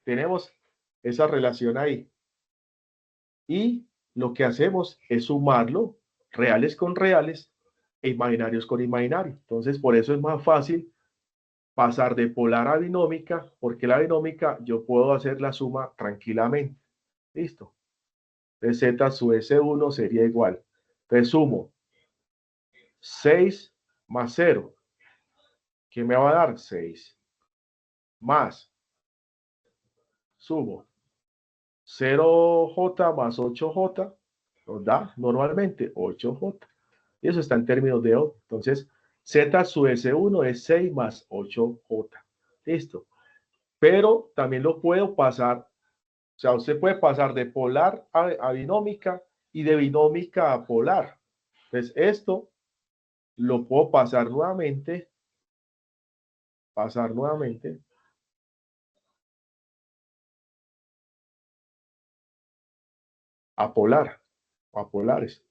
Tenemos esa relación ahí. Y lo que hacemos es sumarlo, reales con reales e imaginarios con imaginarios. Entonces, por eso es más fácil pasar de polar a binómica, porque la binómica yo puedo hacer la suma tranquilamente. Listo. Entonces, Z sub S1 sería igual. Entonces, sumo 6 más 0. ¿Qué me va a dar? 6. Más, sumo 0J más 8J. Nos da normalmente 8J. Y eso está en términos de O. Entonces, Z sub S1 es 6 más 8J. Listo. Pero también lo puedo pasar, o sea, usted puede pasar de polar a binómica y de binómica a polar. Entonces, esto lo puedo pasar nuevamente a polar, a polares.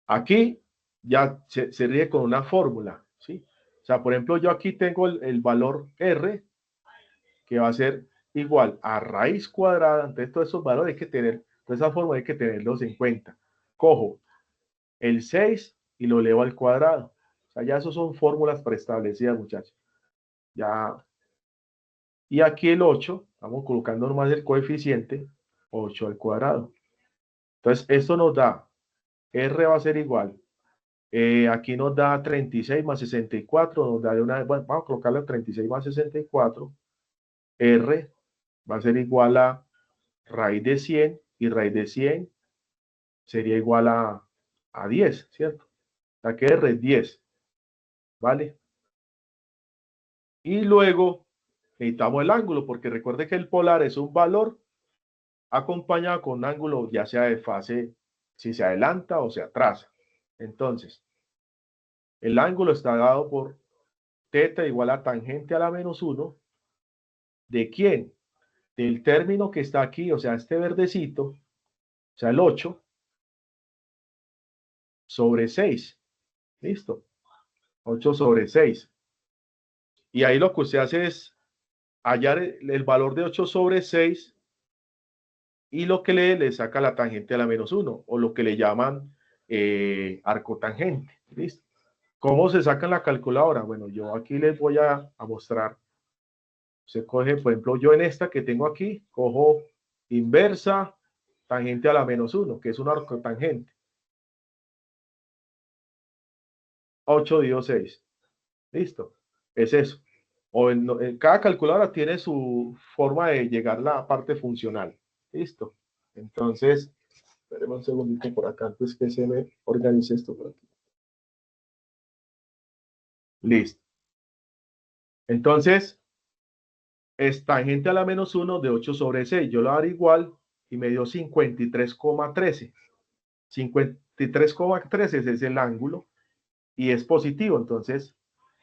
Aquí ya se ríe con una fórmula, ¿sí? O sea, por ejemplo, yo aquí tengo el valor R, que va a ser igual a raíz cuadrada. Entonces, todos esos valores hay que tener, de esa forma hay que tenerlos en cuenta. Cojo el 6 y lo elevo al cuadrado. O sea, ya eso son fórmulas preestablecidas, muchachos. Ya. Y aquí el 8, vamos colocando nomás el coeficiente, 8 al cuadrado. Entonces, esto nos da, R va a ser igual. Aquí nos da 36 más 64, nos da de una vez, bueno, vamos a colocarle 36 más 64. R va a ser igual a raíz de 100 y raíz de 100 sería igual a 10, ¿cierto? O sea que R es 10, ¿vale? Y luego necesitamos el ángulo, porque recuerde que el polar es un valor acompañado con un ángulo, ya sea de fase, si se adelanta o se atrasa. Entonces, el ángulo está dado por θ igual a tangente a la menos 1. ¿De quién? Del término que está aquí, o sea, este verdecito, o sea, el 8 sobre 6. ¿Listo? 8 sobre 6. Y ahí lo que usted hace es hallar el valor de 8 sobre 6 y lo que le saca la tangente a la menos 1, o lo que le llaman arco tangente. ¿Listo? ¿Cómo se saca en la calculadora? Bueno, yo aquí les voy a mostrar. Se coge, por ejemplo, yo en esta que tengo aquí, cojo inversa, tangente a la menos 1, que es un arco tangente. 8 dividido 6. ¿Listo? Es eso. O en cada calculadora tiene su forma de llegar a la parte funcional. ¿Listo? Entonces, espéreme un segundito por acá antes que se me organice esto por aquí. Listo. Entonces, es tangente a la menos 1 de 8 sobre 6. Yo lo haré igual y me dio 53,13. 53,13 es el ángulo y es positivo, entonces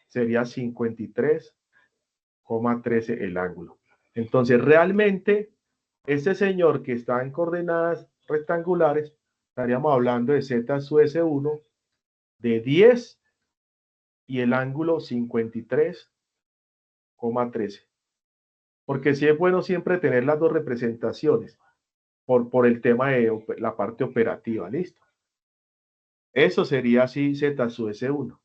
sería 53,13 el ángulo. Entonces, realmente, este señor que está en coordenadas rectangulares, estaríamos hablando de z sub S1 de 10 y el ángulo 53,13. Porque sí es bueno siempre tener las dos representaciones por el tema de la parte operativa, ¿listo? Eso sería así z sub S1.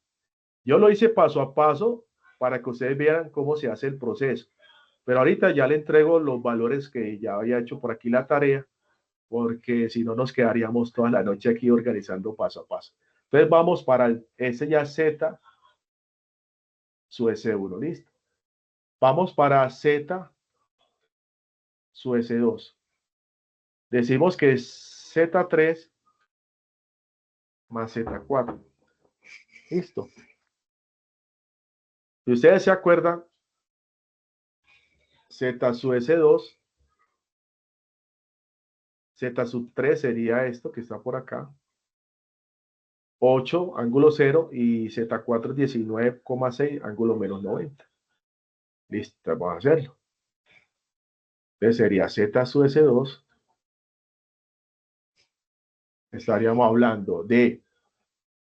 Yo lo hice paso a paso para que ustedes vieran cómo se hace el proceso. Pero ahorita ya le entrego los valores que ya había hecho por aquí la tarea, porque si no nos quedaríamos toda la noche aquí organizando paso a paso. Entonces vamos para ese ya z sub S1, ¿listo? Vamos para z sub S2. Decimos que es Z3 más Z4. Listo. Si ustedes se acuerdan, Z sub S2, Z sub 3 sería esto que está por acá. 8, ángulo 0, y Z4 es 19,6, ángulo menos 90. Listo, vamos a hacerlo. Entonces sería Z sub S2. Estaríamos hablando de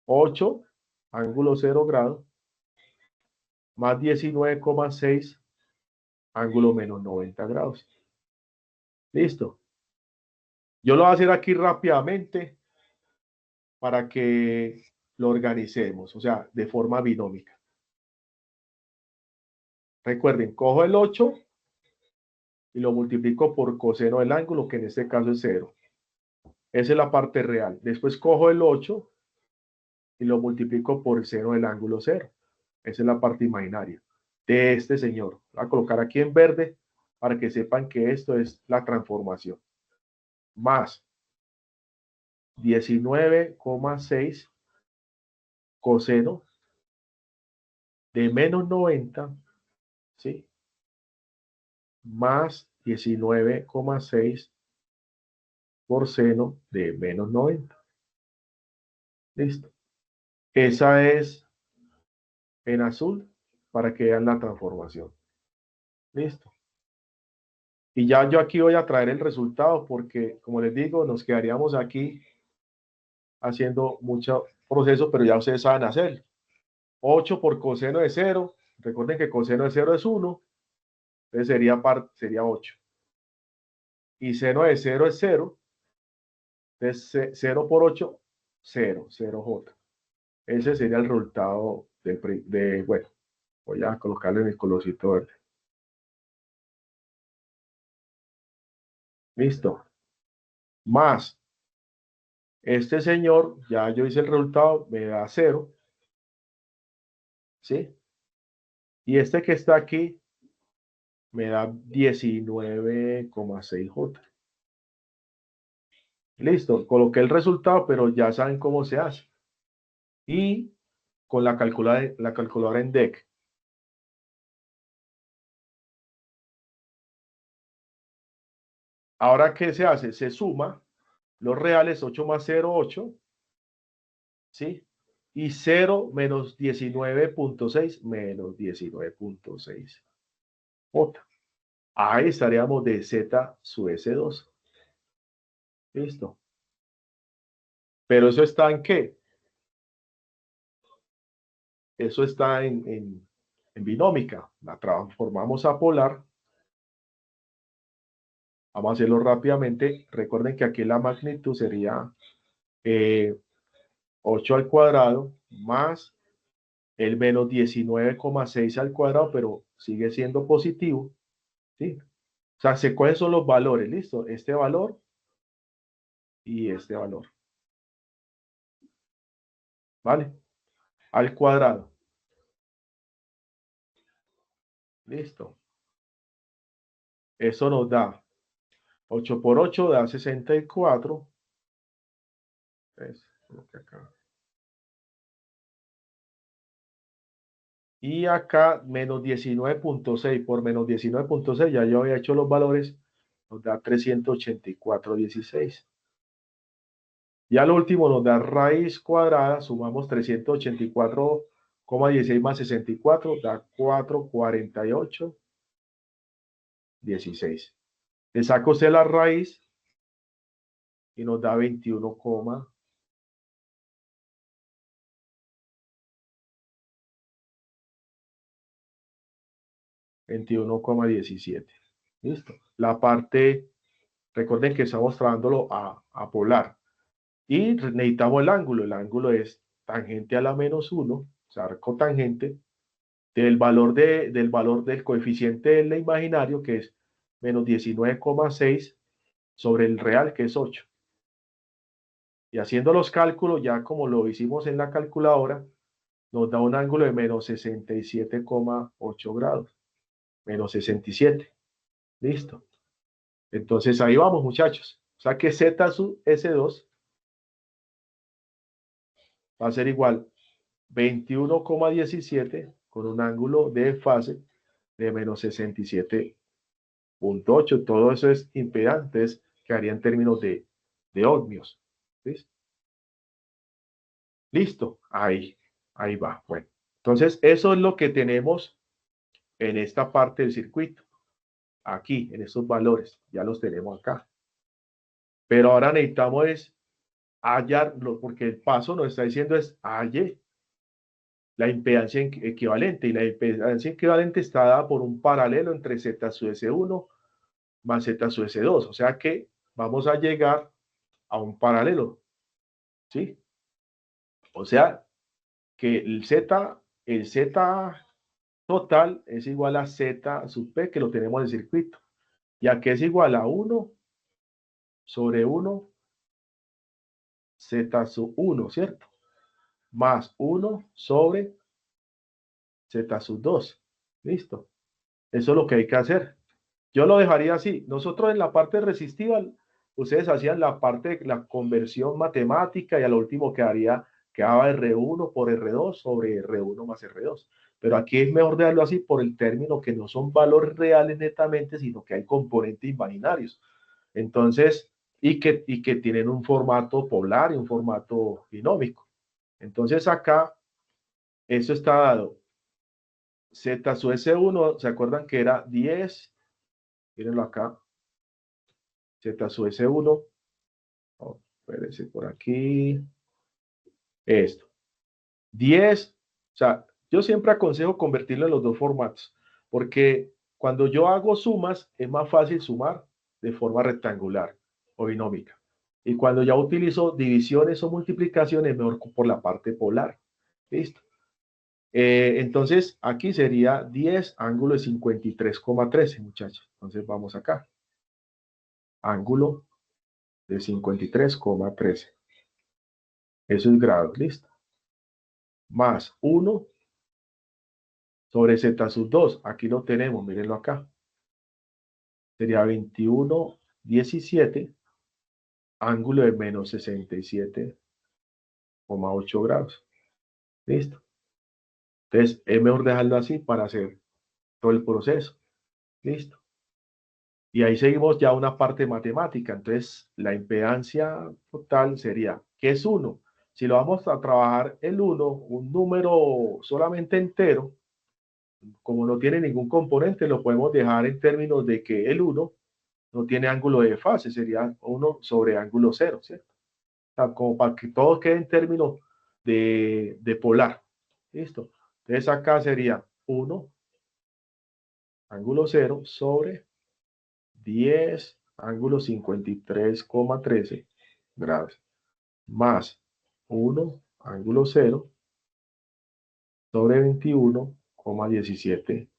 8, ángulo 0 grado, más 19,6, ángulo menos 90 grados. Listo. Yo lo voy a hacer aquí rápidamente para que lo organicemos, o sea, de forma binómica. Recuerden, cojo el 8 y lo multiplico por coseno del ángulo, que en este caso es 0. Esa es la parte real. Después cojo el 8 y lo multiplico por el seno del ángulo 0. Esa es la parte imaginaria de este señor. Voy a colocar aquí en verde para que sepan que esto es la transformación. Más 19,6 coseno de menos 90, ¿sí? Más 19,6 por seno de menos 90. Listo. Esa es en azul para que vean la transformación. Listo. Y ya yo aquí voy a traer el resultado porque, como les digo, nos quedaríamos aquí haciendo mucho proceso, pero ya ustedes saben hacer. 8 por coseno de 0. Recuerden que coseno de 0 es 1. Entonces sería 8. Y seno de 0 es 0. Entonces 0 por 8, 0, 0J. Ese sería el resultado bueno, voy a colocarle en el colorcito verde. Listo. Más este señor, ya yo hice el resultado, me da 0. ¿Sí? Y este que está aquí me da 19,6J. Listo, coloqué el resultado, pero ya saben cómo se hace. Y con la calculadora en DEC. Ahora, ¿qué se hace? Se suma los reales, 8 más 0, 8. ¿Sí? Y 0 menos 19,6 menos 19,6. J. Ahí estaríamos de Z sub S2. Listo. Pero eso está en ¿qué? Eso está en binómica. La transformamos a polar. Vamos a hacerlo rápidamente. Recuerden que aquí la magnitud sería 8 al cuadrado más el menos 19,6 al cuadrado, pero sigue siendo positivo. ¿Sí? O sea, ¿cuáles son los valores? Listo. Este valor y este valor. ¿Vale? Al cuadrado. Listo. Eso nos da 8 por 8 da 64. Acá. Y acá menos 19,6 por menos 19,6, ya yo había hecho los valores, nos da 384,16. Y al último nos da raíz cuadrada, sumamos 384,16 más 64, da 448,16. Le saca usted la raíz y nos da 21,17. Listo. La parte, recuerden que estamos trabajándolo a polar. Y necesitamos el ángulo. El ángulo es tangente a la menos 1, o sea, cotangente, del valor del coeficiente del imaginario, que es menos 19,6 sobre el real, que es 8. Y haciendo los cálculos, ya como lo hicimos en la calculadora, nos da un ángulo de menos 67,8 grados. Menos 67. Listo. Entonces ahí vamos, muchachos. O sea que Z sub S2 va a ser igual 21,17 con un ángulo de fase de menos 67,8. Todo eso es impedantes que haría en términos de ohmios. ¿Listo? Listo. Ahí va. Bueno, entonces eso es lo que tenemos en esta parte del circuito. Aquí, en estos valores. Ya los tenemos acá. Pero ahora necesitamos es hallar, porque el paso nos está diciendo es halle la impedancia equivalente, y la impedancia equivalente está dada por un paralelo entre Z sub S1 más Z sub S2, o sea que vamos a llegar a un paralelo, ¿sí? O sea que el Z total es igual a Z sub P, que lo tenemos en el circuito, y aquí es igual a 1 sobre 1 Z sub 1, ¿cierto? Más 1 sobre Z sub 2. Listo. Eso es lo que hay que hacer. Yo lo dejaría así. Nosotros en la parte resistiva, ustedes hacían la parte, la conversión matemática, y al último quedaba R1 por R2 sobre R1 más R2. Pero aquí es mejor dejarlo así por el término que no son valores reales netamente, sino que hay componentes imaginarios. Entonces, y que tienen un formato polar y un formato binómico. Entonces acá, eso está dado. Z sub S1, ¿se acuerdan que era 10? Mírenlo acá. Z sub S1. Oh, espérense por aquí. Esto. 10. O sea, yo siempre aconsejo convertirlo en los dos formatos, porque Cuando yo hago sumas, es más fácil sumar de forma rectangular o binómica. Y cuando ya utilizo divisiones o multiplicaciones, mejor por la parte polar. ¿Listo? Entonces, aquí sería 10 ángulo de 53,13, muchachos. Entonces, vamos acá. Ángulo de 53,13. Eso es grados, ¿listo? Más 1 sobre z sub 2. Aquí lo tenemos, mírenlo acá. Sería 21,17, ángulo de menos 67,8 grados. ¿Listo? Entonces, es mejor dejarlo así para hacer todo el proceso. ¿Listo? Y ahí seguimos ya una parte matemática. Entonces, la impedancia total sería, ¿qué es 1? Si lo vamos a trabajar el 1, un número solamente entero, como no tiene ningún componente, lo podemos dejar en términos de que el 1 no tiene ángulo de fase, sería 1 sobre ángulo 0, ¿cierto? O sea, como para que todo quede en términos de polar. ¿Listo? Entonces acá sería 1 ángulo 0 sobre 10 ángulo 53,13 grados más 1 ángulo 0 sobre 21,17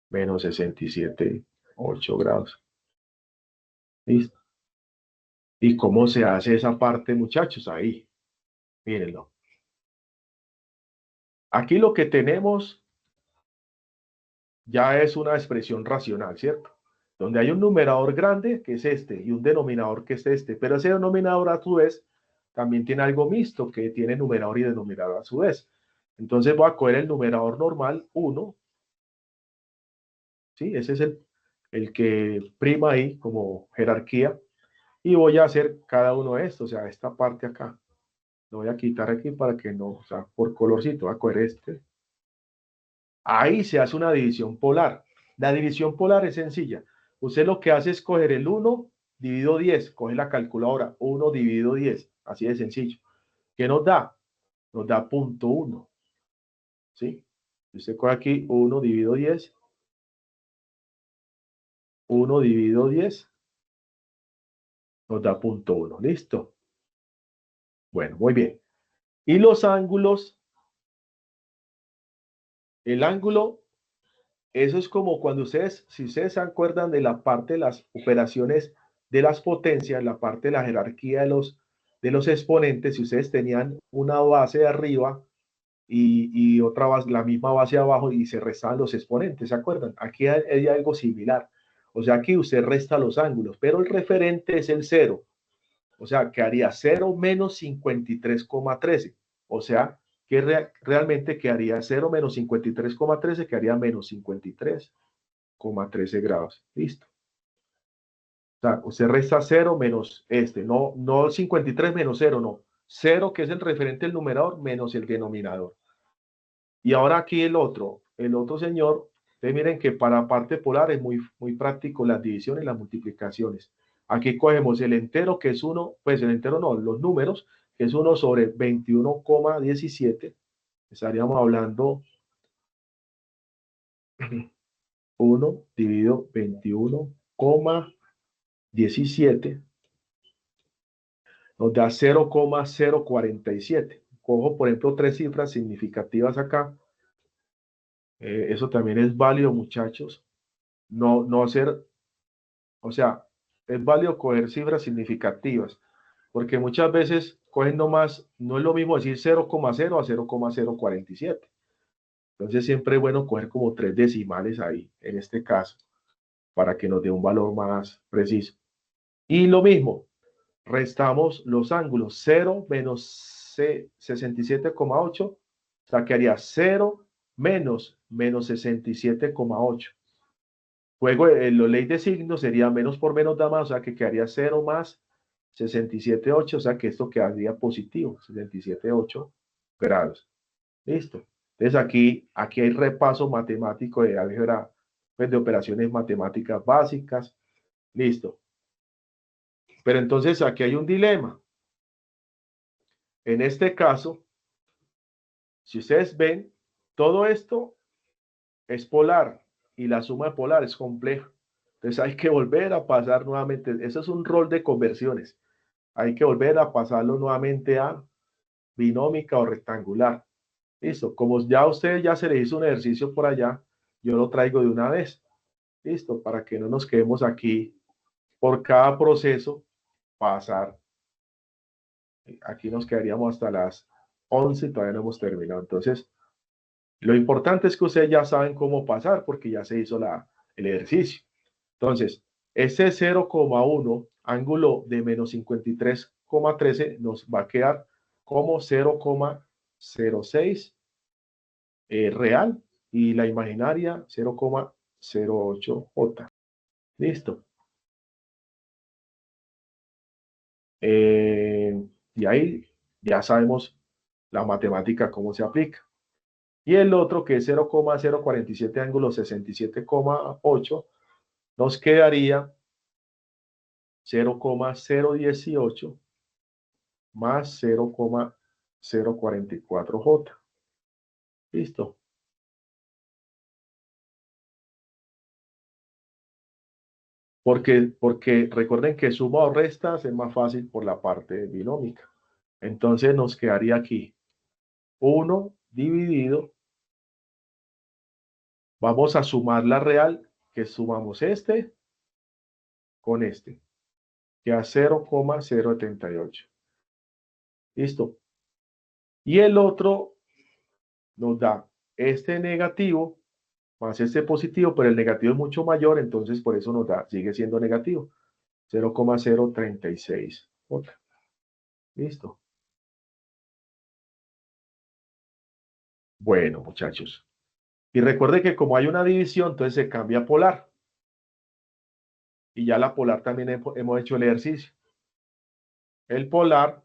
menos 67,8 grados. ¿Listo? ¿Y cómo se hace esa parte, muchachos? Ahí, mírenlo. Aquí lo que tenemos ya es una expresión racional, ¿cierto? Donde hay un numerador grande, que es este, y un denominador, que es este. Pero ese denominador, a su vez, también tiene algo mixto, que tiene numerador y denominador a su vez. Entonces voy a coger el numerador normal, 1, ¿sí? Ese es el que prima ahí como jerarquía. Y voy a hacer cada uno de estos, o sea, esta parte acá. Lo voy a quitar aquí para que no, o sea, por colorcito, voy a coger este. Ahí se hace una división polar. La división polar es sencilla. Usted lo que hace es coger el 1 dividido 10, coge la calculadora, 1 dividido 10, así de sencillo. ¿Qué nos da? Nos da 0,1, ¿sí? Usted coge aquí 1 dividido 10, 1 dividido 10, nos da 0,1, ¿listo? Bueno, muy bien. Y los ángulos, el ángulo, eso es como cuando ustedes, si ustedes se acuerdan de la parte de las operaciones de las potencias, la parte de la jerarquía de los exponentes, si ustedes tenían una base de arriba y otra base, la misma base abajo y se restaban los exponentes, ¿se acuerdan? Aquí hay algo similar. O sea, aquí usted resta los ángulos, pero el referente es el 0. O sea, que haría 0 menos 53,13. O sea, que realmente quedaría 0 menos 53,13, quedaría menos 53,13 grados. Listo. O sea, usted resta 0 menos este, no 53 menos 0, no. 0, que es el referente del numerador, menos el denominador. Y ahora aquí el otro señor, ustedes miren que para parte polar es muy práctico las divisiones y las multiplicaciones. Aquí cogemos el entero, que es 1, pues el entero no, los números, que es 1 sobre 21,17. Estaríamos hablando 1 dividido 21,17. Nos da 0,047. Cojo, por ejemplo, tres cifras significativas acá. Eso también es válido, muchachos. No hacer, o sea, es válido coger cifras significativas, porque muchas veces cogen nomás, no es lo mismo decir 0,0 a 0,047. Entonces siempre es bueno coger como tres decimales ahí, en este caso, para que nos dé un valor más preciso. Y lo mismo, restamos los ángulos, 0 menos 67,8, o sea, que haría 0 menos 67,8. Luego, la ley de signos sería menos por menos da más, o sea que quedaría 0 más 67,8, o sea que esto quedaría positivo, 67,8 grados. Listo. Entonces aquí hay repaso matemático de álgebra, pues de operaciones matemáticas básicas. Listo. Pero entonces aquí hay un dilema. En este caso, si ustedes ven, todo esto es polar. y la suma de polar es compleja. Entonces hay que volver a pasar nuevamente. Eso es un rol de conversiones. Hay que volver a pasarlo nuevamente a binómica o rectangular. Listo. Como ya a usted ya se le hizo un ejercicio por allá, yo lo traigo de una vez. Listo. Para que no nos quedemos aquí por cada proceso pasar. Aquí nos quedaríamos hasta las 11 y todavía no hemos terminado. Entonces, lo importante es que ustedes ya saben cómo pasar porque ya se hizo el ejercicio. Entonces, ese 0,1 ángulo de menos 53,13 nos va a quedar como 0,06 real y la imaginaria 0,08J. Listo. Y ahí ya sabemos la matemática cómo se aplica. Y el otro que es 0,047 ángulo 67,8 nos quedaría 0,018 más 0,044J. Listo. Porque recuerden que suma o restas es más fácil por la parte binómica. Entonces nos quedaría aquí 1 dividido. Vamos a sumar la real, que sumamos este con este, que a 0,078. Listo. Y el otro nos da este negativo más este positivo, pero el negativo es mucho mayor, entonces por eso nos da, sigue siendo negativo. 0,036. Listo. Bueno, muchachos. Y recuerde que como hay una división, entonces se cambia a polar. Y ya la polar también hemos hecho el ejercicio. El polar,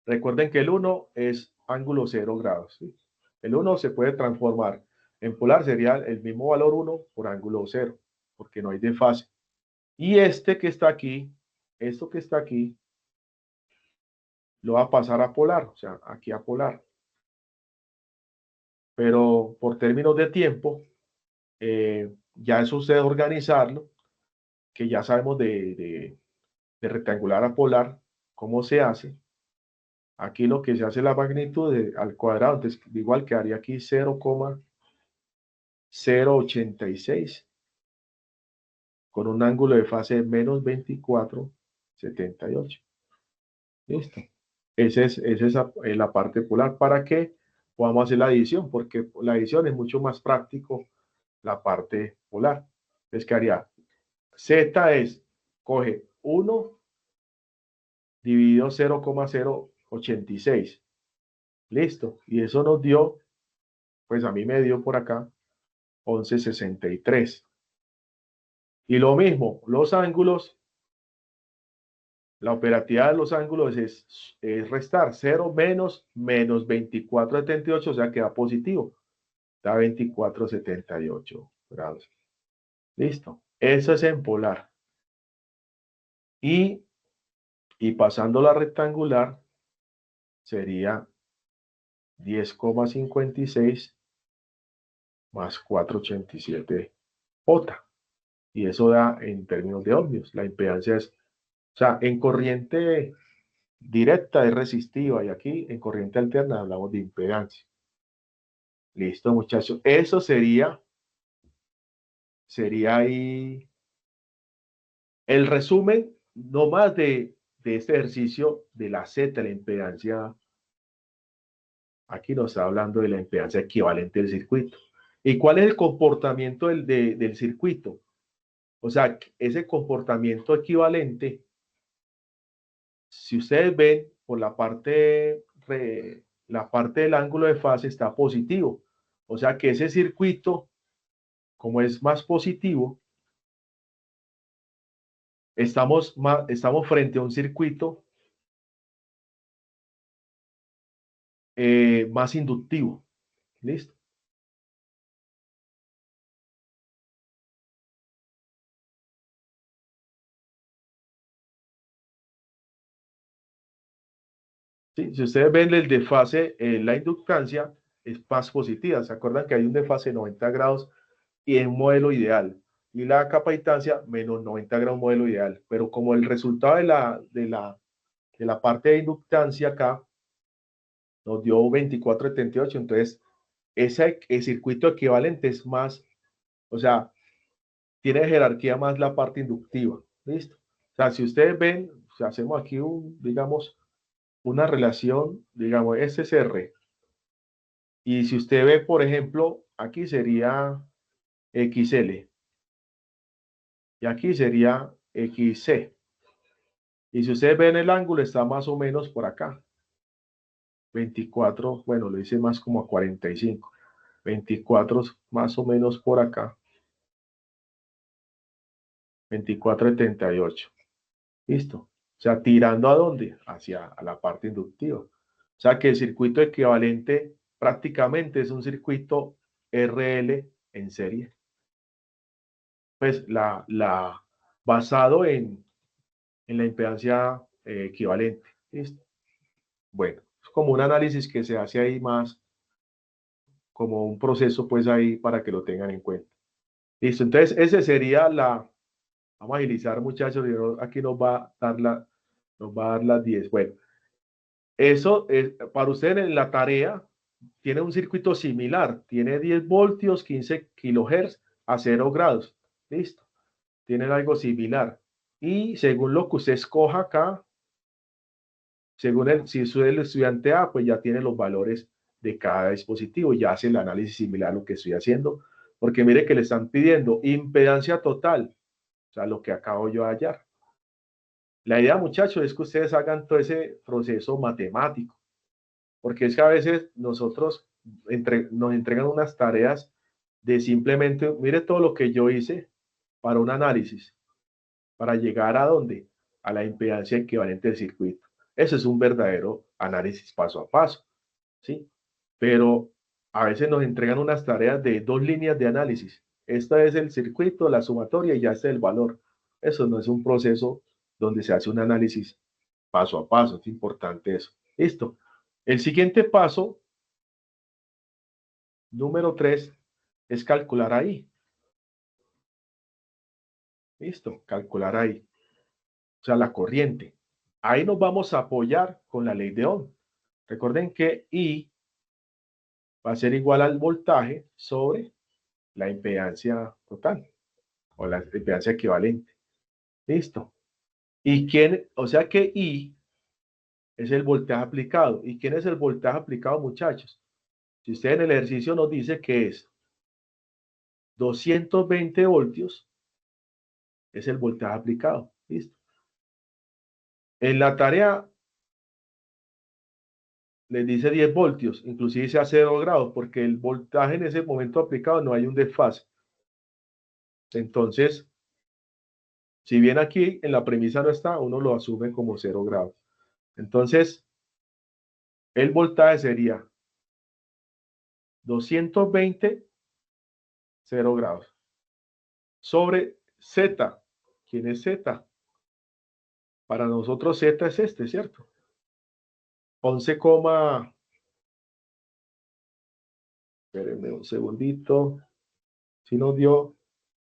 recuerden que el 1 es ángulo 0 grados. ¿Sí? El 1 se puede transformar en polar, sería el mismo valor 1 por ángulo 0, porque no hay desfase. Y este que está aquí, esto que está aquí, lo va a pasar a polar, o sea, aquí a polar. Pero por términos de tiempo, ya es usted organizarlo, que ya sabemos de rectangular a polar, cómo se hace. Aquí lo que se hace es la magnitud al cuadrado, entonces igual quedaría aquí 0,086 con un ángulo de fase de menos 24,78. Listo. Esa es la parte polar. ¿Para qué? Podamos hacer la división, porque la división es mucho más práctico la parte polar. Entonces, ¿qué haría? Z es, coge 1 dividido 0,086. Listo. Y eso nos dio, pues a mí me dio por acá 11,63. Y lo mismo, los ángulos, la operatividad de los ángulos es restar 0 menos 24,78, o sea que da positivo. Da 24,78 grados. Listo. Eso es en polar. Y pasando la rectangular, sería 10,56 más 487J. Y eso da en términos de ohmios. La impedancia es, o sea, en corriente directa es resistiva y aquí en corriente alterna hablamos de impedancia. Listo, muchachos. Eso sería ahí el resumen, no más de este ejercicio de la Z, la impedancia. Aquí nos está hablando de la impedancia equivalente del circuito. ¿Y cuál es el comportamiento del circuito? O sea, ese comportamiento equivalente, si ustedes ven por la parte del ángulo de fase está positivo. O sea que ese circuito, como es más positivo, estamos frente a un circuito más inductivo. ¿Listo? ¿Sí? Si ustedes ven el desfase, la inductancia es más positiva. ¿Se acuerdan que hay un desfase de 90 grados y en un modelo ideal. Y la capa de distancia, menos 90 grados modelo ideal. Pero como el resultado de la parte de inductancia acá nos dio 24,78, entonces el circuito equivalente es más, o sea, tiene jerarquía más la parte inductiva. ¿Listo? O sea, si ustedes ven, si hacemos aquí digamos, una relación, digamos, este es R. Y si usted ve, por ejemplo, aquí sería XL. Y aquí sería XC. Y si ustedes ven el ángulo, está más o menos por acá. 24, bueno, lo hice más como a 45. 24 más o menos por acá. 24,78. ¿Listo? O sea, tirando a dónde? Hacia a la parte inductiva. O sea, que el circuito equivalente prácticamente es un circuito RL en serie. Pues basado en la impedancia equivalente. ¿Listo? Bueno, es como un análisis que se hace ahí más, como un proceso pues ahí para que lo tengan en cuenta. Listo, entonces ese sería vamos a agilizar muchachos, aquí nos va a dar las 10. Bueno, eso es, para ustedes en la tarea tiene un circuito similar, tiene 10 voltios, 15 kilohertz a 0 grados. Listo, tienen algo similar. Y según lo que usted escoja acá, según si es el estudiante A, pues ya tiene los valores de cada dispositivo, ya hace el análisis similar a lo que estoy haciendo, porque mire que le están pidiendo impedancia total, o sea, lo que acabo yo de hallar. La idea, muchachos, es que ustedes hagan todo ese proceso matemático, porque es que a veces nosotros nos entregan unas tareas de simplemente, mire todo lo que yo hice para un análisis, para llegar a dónde, a la impedancia equivalente del circuito. Eso es un verdadero análisis paso a paso, ¿sí? Pero a veces nos entregan unas tareas de 2 líneas de análisis. Esta es el circuito, la sumatoria y ya está el valor. Eso no es un proceso donde se hace un análisis paso a paso. Es importante eso. Listo. El siguiente paso, número 3, es calcular ahí. Listo, calcular ahí. O sea, la corriente. Ahí nos vamos a apoyar con la ley de Ohm. Recuerden que I va a ser igual al voltaje sobre la impedancia total o la impedancia equivalente. Listo. ¿Y quién? O sea que I es el voltaje aplicado. ¿Y quién es el voltaje aplicado, muchachos? Si usted en el ejercicio nos dice que es 220 voltios, es el voltaje aplicado. Listo. En la tarea les dice 10 voltios, inclusive dice a 0 grados, porque el voltaje en ese momento aplicado no hay un desfase. Entonces, si bien aquí en la premisa no está, uno lo asume como 0 grados. Entonces, el voltaje sería 220, 0 grados. Sobre Z. ¿Quién es Z? Para nosotros Z es este, ¿cierto? 11, espérenme un segundito. Si nos dio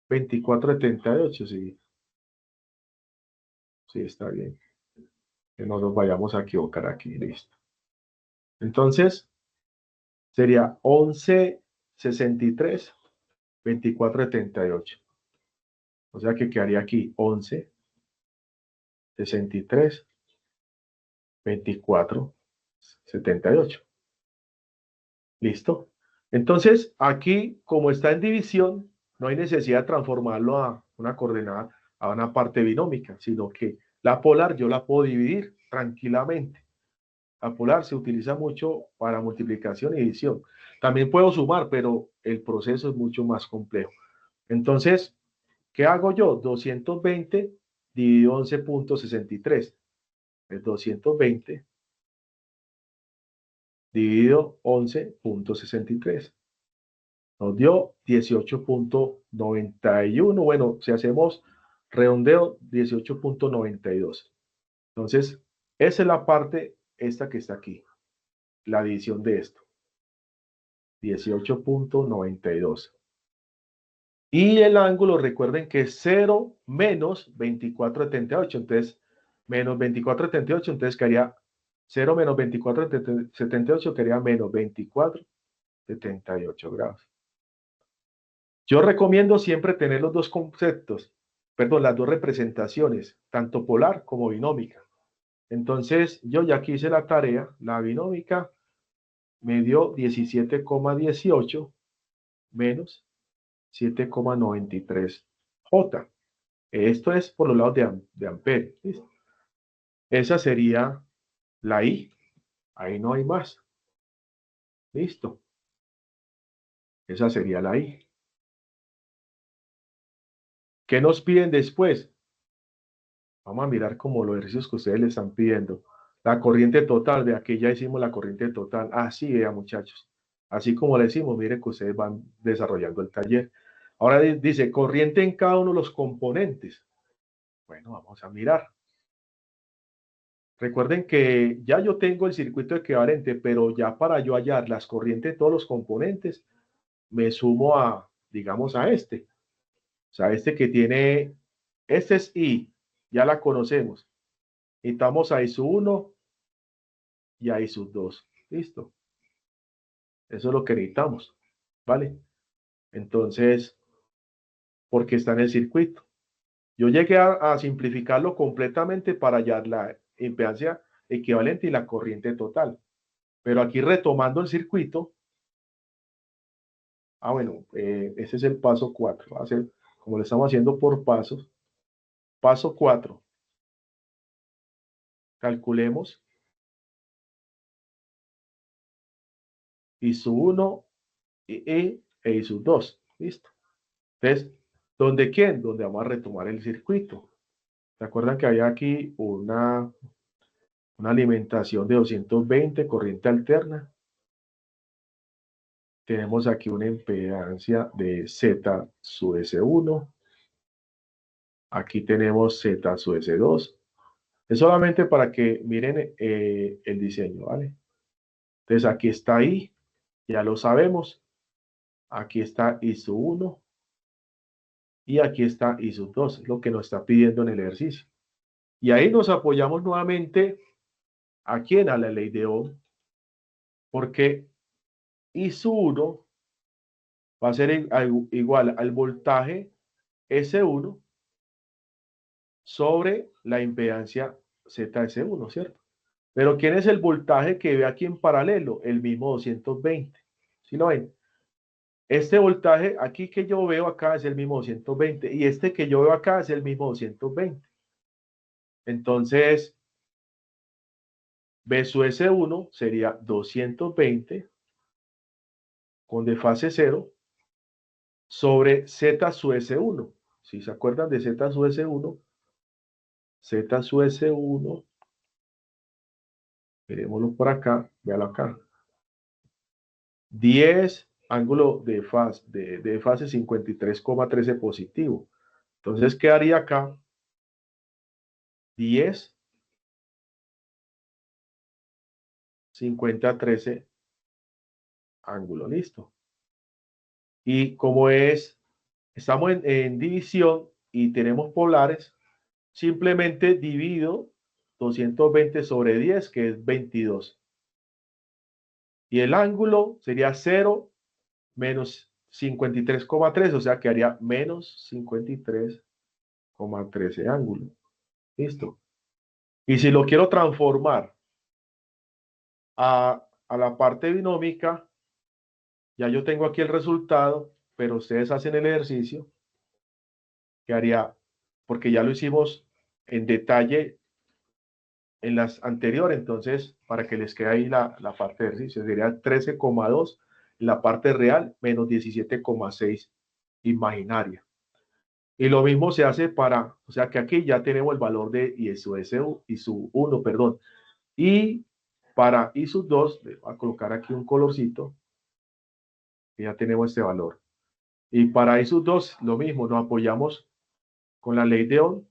24,78, sí. Sí, está bien. Que no nos vayamos a equivocar aquí, listo. Entonces, sería 11,63, 24,78. O sea que quedaría aquí 11,63, 24,78. ¿Listo? Entonces, aquí, como está en división, no hay necesidad de transformarlo a una coordenada, a una parte binómica, sino que la polar yo la puedo dividir tranquilamente. La polar se utiliza mucho para multiplicación y división. También puedo sumar, pero el proceso es mucho más complejo. Entonces, ¿qué hago yo? 220 dividido 11,63. Es 220 dividido 11,63. Nos dio 18,91. Bueno, si hacemos redondeo, 18,92. Entonces, esa es la parte, esta que está aquí, la división de esto. 18,92. Y el ángulo, recuerden que es 0 menos 24,78. Entonces, menos 24,78, entonces quedaría 0 menos 24,78, quedaría menos 24,78 grados. Yo recomiendo siempre tener los dos conceptos, perdón, las dos representaciones, tanto polar como binómica. Entonces, yo ya aquí hice la tarea, la binómica me dio 17,18 menos 7,93 J. Esto es por los lados de Ampere. ¿Listo? Esa sería la I. Ahí no hay más. Listo. Esa sería la I. ¿Qué nos piden después? Vamos a mirar como los ejercicios que ustedes le están pidiendo. La corriente total, de aquí ya hicimos la corriente total. Así, vea, muchachos. Así como le decimos, miren que ustedes van desarrollando el taller. Ahora dice, corriente en cada uno de los componentes. Bueno, vamos a mirar. Recuerden que ya yo tengo el circuito equivalente, pero ya para yo hallar las corrientes de todos los componentes, me sumo a, digamos, a este. O sea, este que tiene, este es I, ya la conocemos. Necesitamos a I sub 1 y a I sub 2. Listo. Eso es lo que necesitamos. ¿Vale? Entonces, porque está en el circuito. Yo llegué a simplificarlo completamente para hallar la impedancia equivalente y la corriente total. Pero aquí retomando el circuito, bueno, ese es el paso 4. Va a ser, como lo estamos haciendo por pasos. Paso 4. Calculemos I sub 1 e I sub 2. Listo. Entonces, ¿dónde quién? Donde vamos a retomar el circuito. ¿Se acuerdan que había aquí una alimentación de 220, corriente alterna? Tenemos aquí una impedancia de Z sub S1. Aquí tenemos Z sub S2. Es solamente para que miren el diseño, ¿vale? Entonces aquí está I, ya lo sabemos. Aquí está I sub 1 y aquí está I sub 2, lo que nos está pidiendo en el ejercicio. Y ahí nos apoyamos nuevamente a quién, a la ley de Ohm, porque I sub 1 va a ser igual al voltaje S1 sobre la impedancia ZS1, ¿cierto? Pero ¿quién es el voltaje que ve aquí en paralelo? El mismo 220. ¿Sí lo ven? Este voltaje aquí que yo veo acá es el mismo 220 y este que yo veo acá es el mismo 220. Entonces, B sub S1 sería 220 con desfase 0 sobre Z sub S1. Si se acuerdan de Z sub S1, Z sub S1, veremoslo por acá, véalo acá. 10, ángulo de fase 53,13 positivo. Entonces quedaría acá 10, 50, 13 ángulo, listo. Y como estamos en división y tenemos polares, simplemente divido 220 sobre 10, que es 22. Y el ángulo sería 0 menos 53,3, o sea que haría menos 53,13 ángulo. Listo. Y si lo quiero transformar a la parte binómica, ya yo tengo aquí el resultado, pero ustedes hacen el ejercicio que haría, porque ya lo hicimos en detalle en las anteriores, entonces para que les quede ahí la parte de ejercicio, sería 13,2 la parte real menos 17,6 imaginaria. Y lo mismo se hace para, o sea que aquí ya tenemos el valor de I sub 1, perdón. Y para I sub 2, le voy a colocar aquí un colorcito, y ya tenemos este valor. Y para I sub 2, lo mismo, nos apoyamos con la ley de Ohm,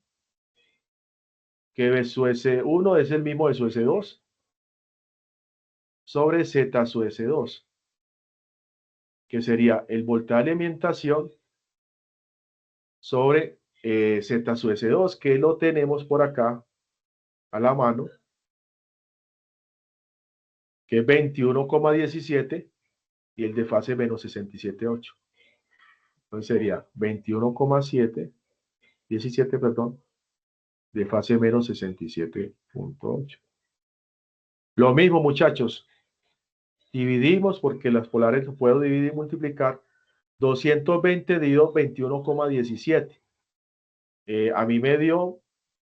que B sub S1 es el mismo de su S2 sobre Z sub S2, que sería el voltaje de alimentación sobre Z sub S2, que lo tenemos por acá a la mano, que es 21,17 y el de fase menos 67,8. Entonces sería 17, perdón, de fase menos 67,8. Lo mismo, muchachos, dividimos porque las polares lo puedo dividir y multiplicar. 220 dividido 21,17. A mí me dio,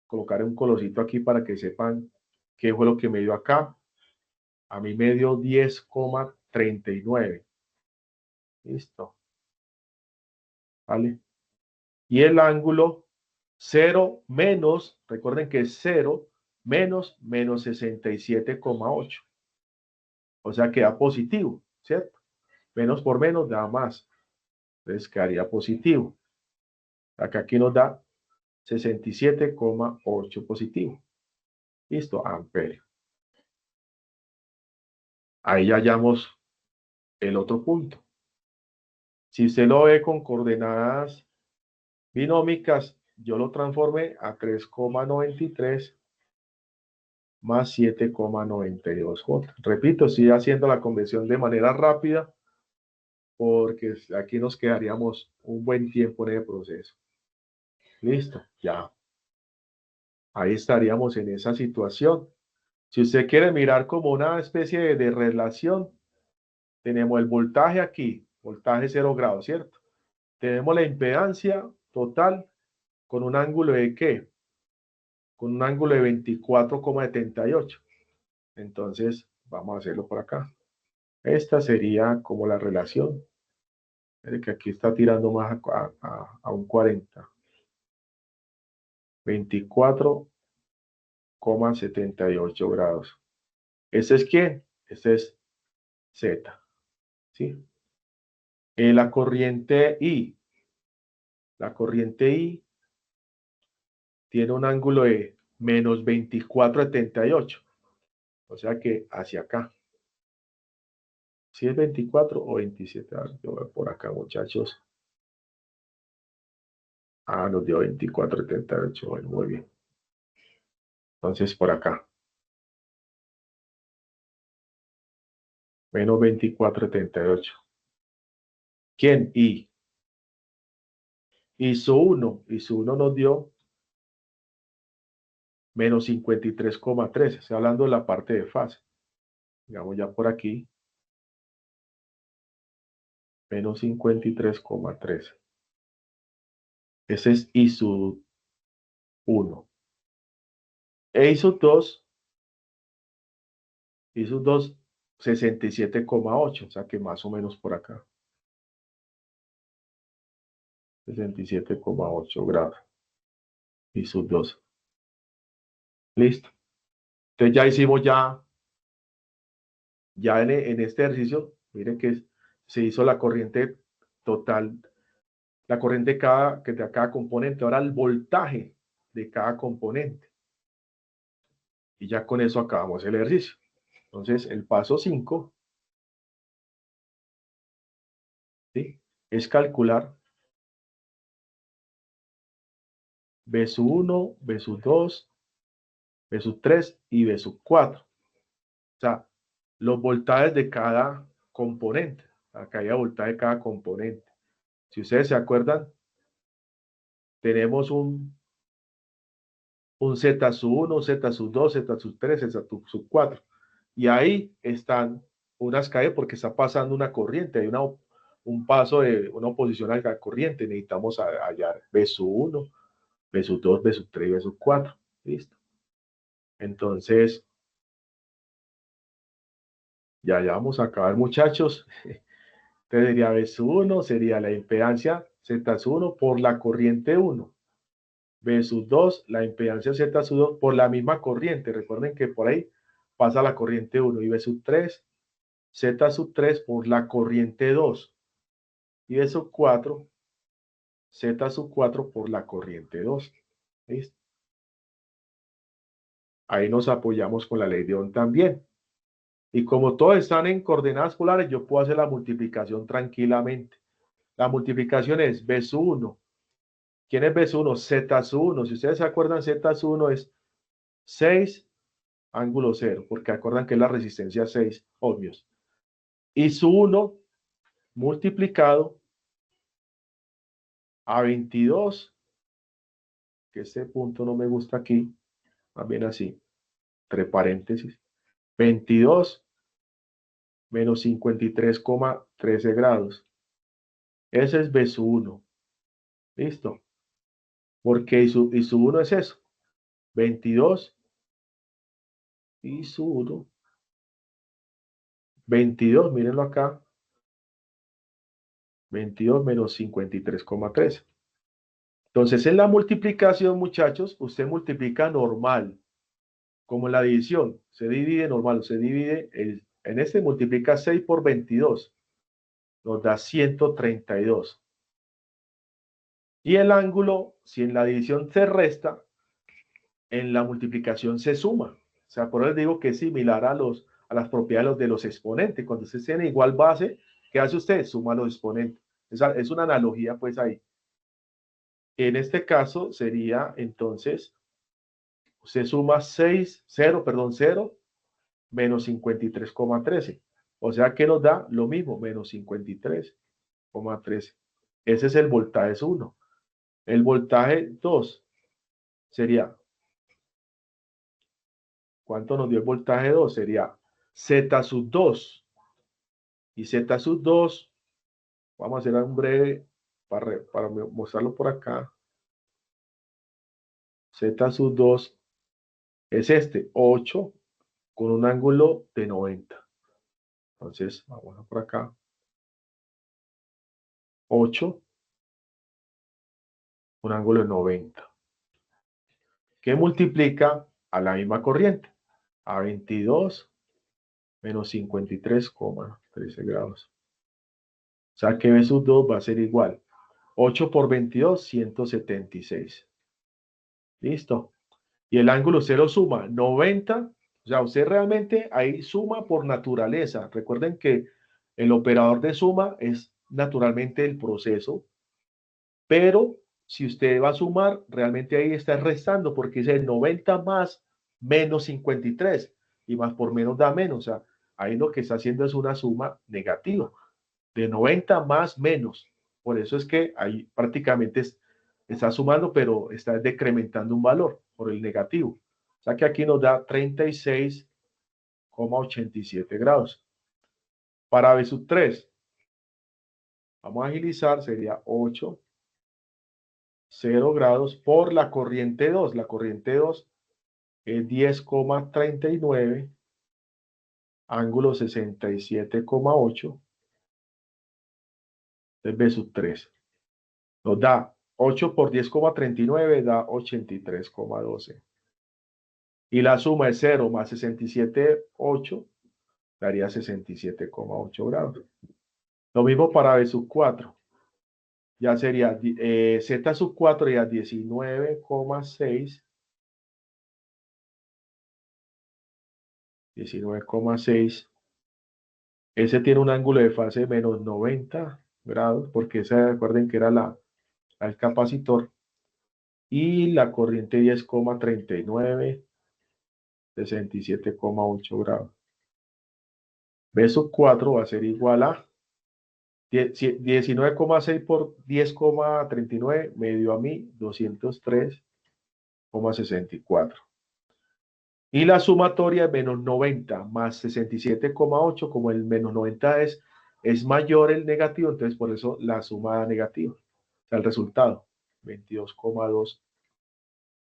colocaré un colorcito aquí para que sepan qué fue lo que me dio acá. A mí me dio 10,39. Listo. ¿Vale? Y el ángulo 0 menos, recuerden que es 0 menos 67,8. O sea, queda positivo, ¿cierto? Menos por menos da más. Entonces quedaría positivo. Acá aquí nos da 67,8 positivo. Listo, amperio. Ahí ya hallamos el otro punto. Si usted lo ve con coordenadas binómicas, yo lo transformé a 3,93 más 7,92J. Repito, estoy haciendo la conversión de manera rápida porque aquí nos quedaríamos un buen tiempo en el proceso. Listo, ya. Ahí estaríamos en esa situación. Si usted quiere mirar como una especie de relación, tenemos el voltaje aquí, voltaje 0 grados, ¿cierto? Tenemos la impedancia total con un ángulo de ¿qué? Con un ángulo de 24,78. Entonces, vamos a hacerlo por acá. Esta sería como la relación. Que aquí está tirando más a un 40. 24,78 grados. ¿Este es quién? Este es Z. ¿Sí? La corriente I. La corriente I tiene un ángulo de menos 24,78. O sea que hacia acá. Si es 24 o 27. Yo voy por acá, muchachos. Nos dio 24,78. Bueno, muy bien. Entonces, por acá. Menos 24,78. ¿Quién? I. Y su 1. Y su 1 nos dio menos 53,13. Estoy hablando de la parte de fase. Digamos ya por aquí. Menos 53,13. Ese es I sub 1. I sub 2. I sub 2, 67,8. O sea que más o menos por acá. 67,8 grados. I sub 2. Listo. Entonces ya hicimos ya en este ejercicio, miren que se hizo la corriente total, la corriente de cada componente, ahora el voltaje de cada componente. Y ya con eso acabamos el ejercicio. Entonces, el paso 5, ¿sí?, es calcular B sub 1, B sub 2, B sub 3 y B sub 4. O sea, los voltajes de cada componente. Acá hay voltaje de cada componente. Si ustedes se acuerdan, tenemos un Z sub 1, Z sub 2, Z sub 3, Z sub 4. Y ahí están unas caídas porque está pasando una corriente, hay un paso de una oposición a la corriente. Necesitamos hallar B sub 1, B sub 2, B sub 3 y B sub 4. Listo. Entonces, ya vamos a acabar, muchachos. Entonces sería B sub 1, sería la impedancia Z sub 1 por la corriente 1. B sub 2, la impedancia Z sub 2 por la misma corriente. Recuerden que por ahí pasa la corriente 1. Y B sub 3, Z sub 3 por la corriente 2. Y B sub 4, Z sub 4 por la corriente 2. ¿Listo? Ahí nos apoyamos con la ley de Ohm también. Y como todos están en coordenadas polares, yo puedo hacer la multiplicación tranquilamente. La multiplicación es B sub 1 ¿Quién es B sub 1? Z sub 1. Si ustedes se acuerdan, Z sub 1 es 6 ángulo 0, porque acuerdan que es la resistencia 6 ohmios. Y su 1 multiplicado a 22, que este punto no me gusta aquí, más bien así, entre paréntesis, 22 menos 53,13 grados. Ese es B sub 1. ¿Listo? Porque y su 1 es eso, 22 y su 1, 22, mírenlo acá, 22 menos 53,13. Entonces, en la multiplicación, muchachos, usted multiplica normal, como en la división. Se divide normal, se divide, en este multiplica 6 por 22, nos da 132. Y el ángulo, si en la división se resta, en la multiplicación se suma. O sea, por eso digo que es similar a las propiedades de los exponentes. Cuando usted tiene igual base, ¿qué hace usted? Suma los exponentes. Es una analogía, pues, ahí. En este caso sería, entonces, usted suma 0, menos 53,13. O sea que nos da lo mismo, menos 53,13. Ese es el voltaje 1. El voltaje 2 sería, ¿cuánto nos dio el voltaje 2? Sería Z sub 2. Y Z sub 2, vamos a hacer un breve para mostrarlo por acá. Z sub 2 es este, 8 con un ángulo de 90. Entonces, vamos a por acá. 8, un ángulo de 90. Que multiplica a la misma corriente, a 22 menos 53,13 grados. O sea que B sub 2 va a ser igual. 8 por 22, 176. Listo. Y el ángulo cero suma 90. O sea, usted realmente ahí suma por naturaleza. Recuerden que el operador de suma es naturalmente el proceso, pero si usted va a sumar, realmente ahí está restando porque es el 90 más menos 53 y más por menos da menos. O sea, ahí lo que está haciendo es una suma negativa de 90 más menos. Por eso es que ahí prácticamente está sumando, pero está decrementando un valor por el negativo. O sea que aquí nos da 36,87 grados. Para B sub 3, vamos a agilizar, sería 8, 0 grados por la corriente 2. La corriente 2 es 10,39, ángulo 67,8, es B sub 3. Nos da 8 por 10,39, da 83,12. Y la suma es 0 más 67,8, daría 67,8 grados. Lo mismo para B sub 4. Ya sería Z sub 4 ya 19,6. 19,6. Ese tiene un ángulo de fase de menos 90 grados, porque esa, recuerden que era el capacitor. Y la corriente 10,39, 67,8 grados. B sub 4 va a ser igual a 19,6 por 10,39 me dio a mí 203,64. Y la sumatoria es menos 90 más 67,8, como el menos 90 es mayor el negativo, entonces por eso la suma negativa. O sea, el resultado, 22,2.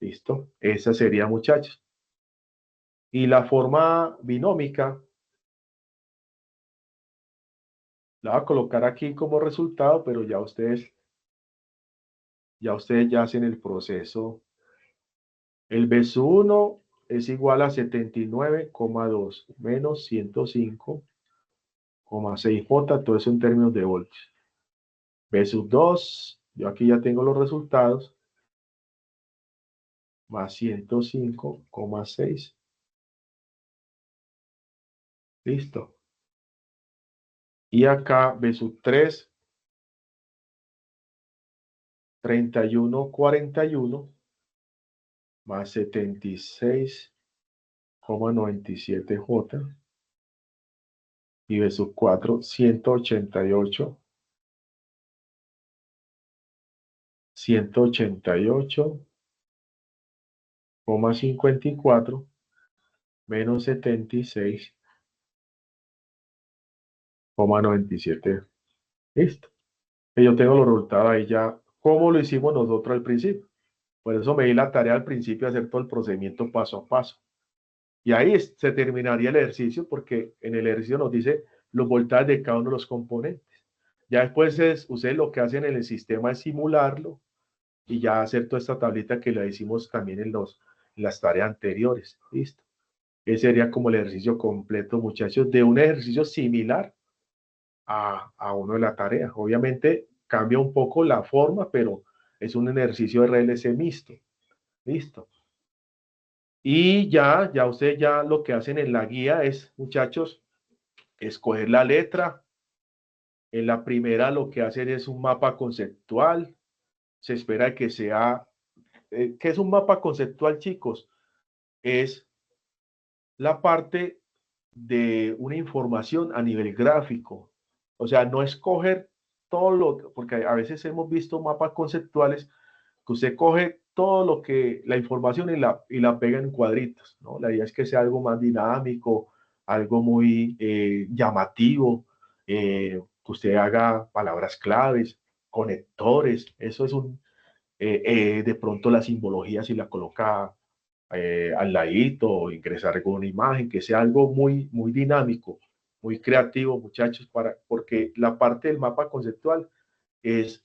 Listo. Esa sería, muchachos. Y la forma binómica la voy a colocar aquí como resultado, pero ya ustedes ya hacen el proceso. El B sub 1 es igual a 79,2 menos 105,6J, todo eso en términos de voltios. B sub 2, yo aquí ya tengo los resultados, más 105,6. Listo. Y acá B sub 3, 3141 más 76,97J y B sub 4, 188,54 menos 76,97. Listo. Y yo tengo los resultados ahí ya, como lo hicimos nosotros al principio. Por eso me di la tarea al principio de hacer todo el procedimiento paso a paso. Y ahí se terminaría el ejercicio porque en el ejercicio nos dice los voltajes de cada uno de los componentes. Ya después ustedes lo que hacen en el sistema es simularlo y ya hacer toda esta tablita que la hicimos también en las tareas anteriores. Listo. Ese sería como el ejercicio completo, muchachos, de un ejercicio similar a uno de la tarea. Obviamente cambia un poco la forma, pero es un ejercicio RLC mixto. Listo. Y ya ustedes ya lo que hacen en la guía es, muchachos, escoger la letra. En la primera lo que hacen es un mapa conceptual. Se espera que sea, ¿qué es un mapa conceptual, chicos? Es la parte de una información a nivel gráfico. O sea, no escoger todo lo, porque a veces hemos visto mapas conceptuales que usted coge todo lo que, la información y la pega en cuadritos, ¿no? La idea es que sea algo más dinámico, algo muy llamativo, que usted haga palabras claves, conectores, eso es de pronto la simbología si la coloca al ladito o ingresar con una imagen, que sea algo muy, muy dinámico, muy creativo, muchachos, porque la parte del mapa conceptual es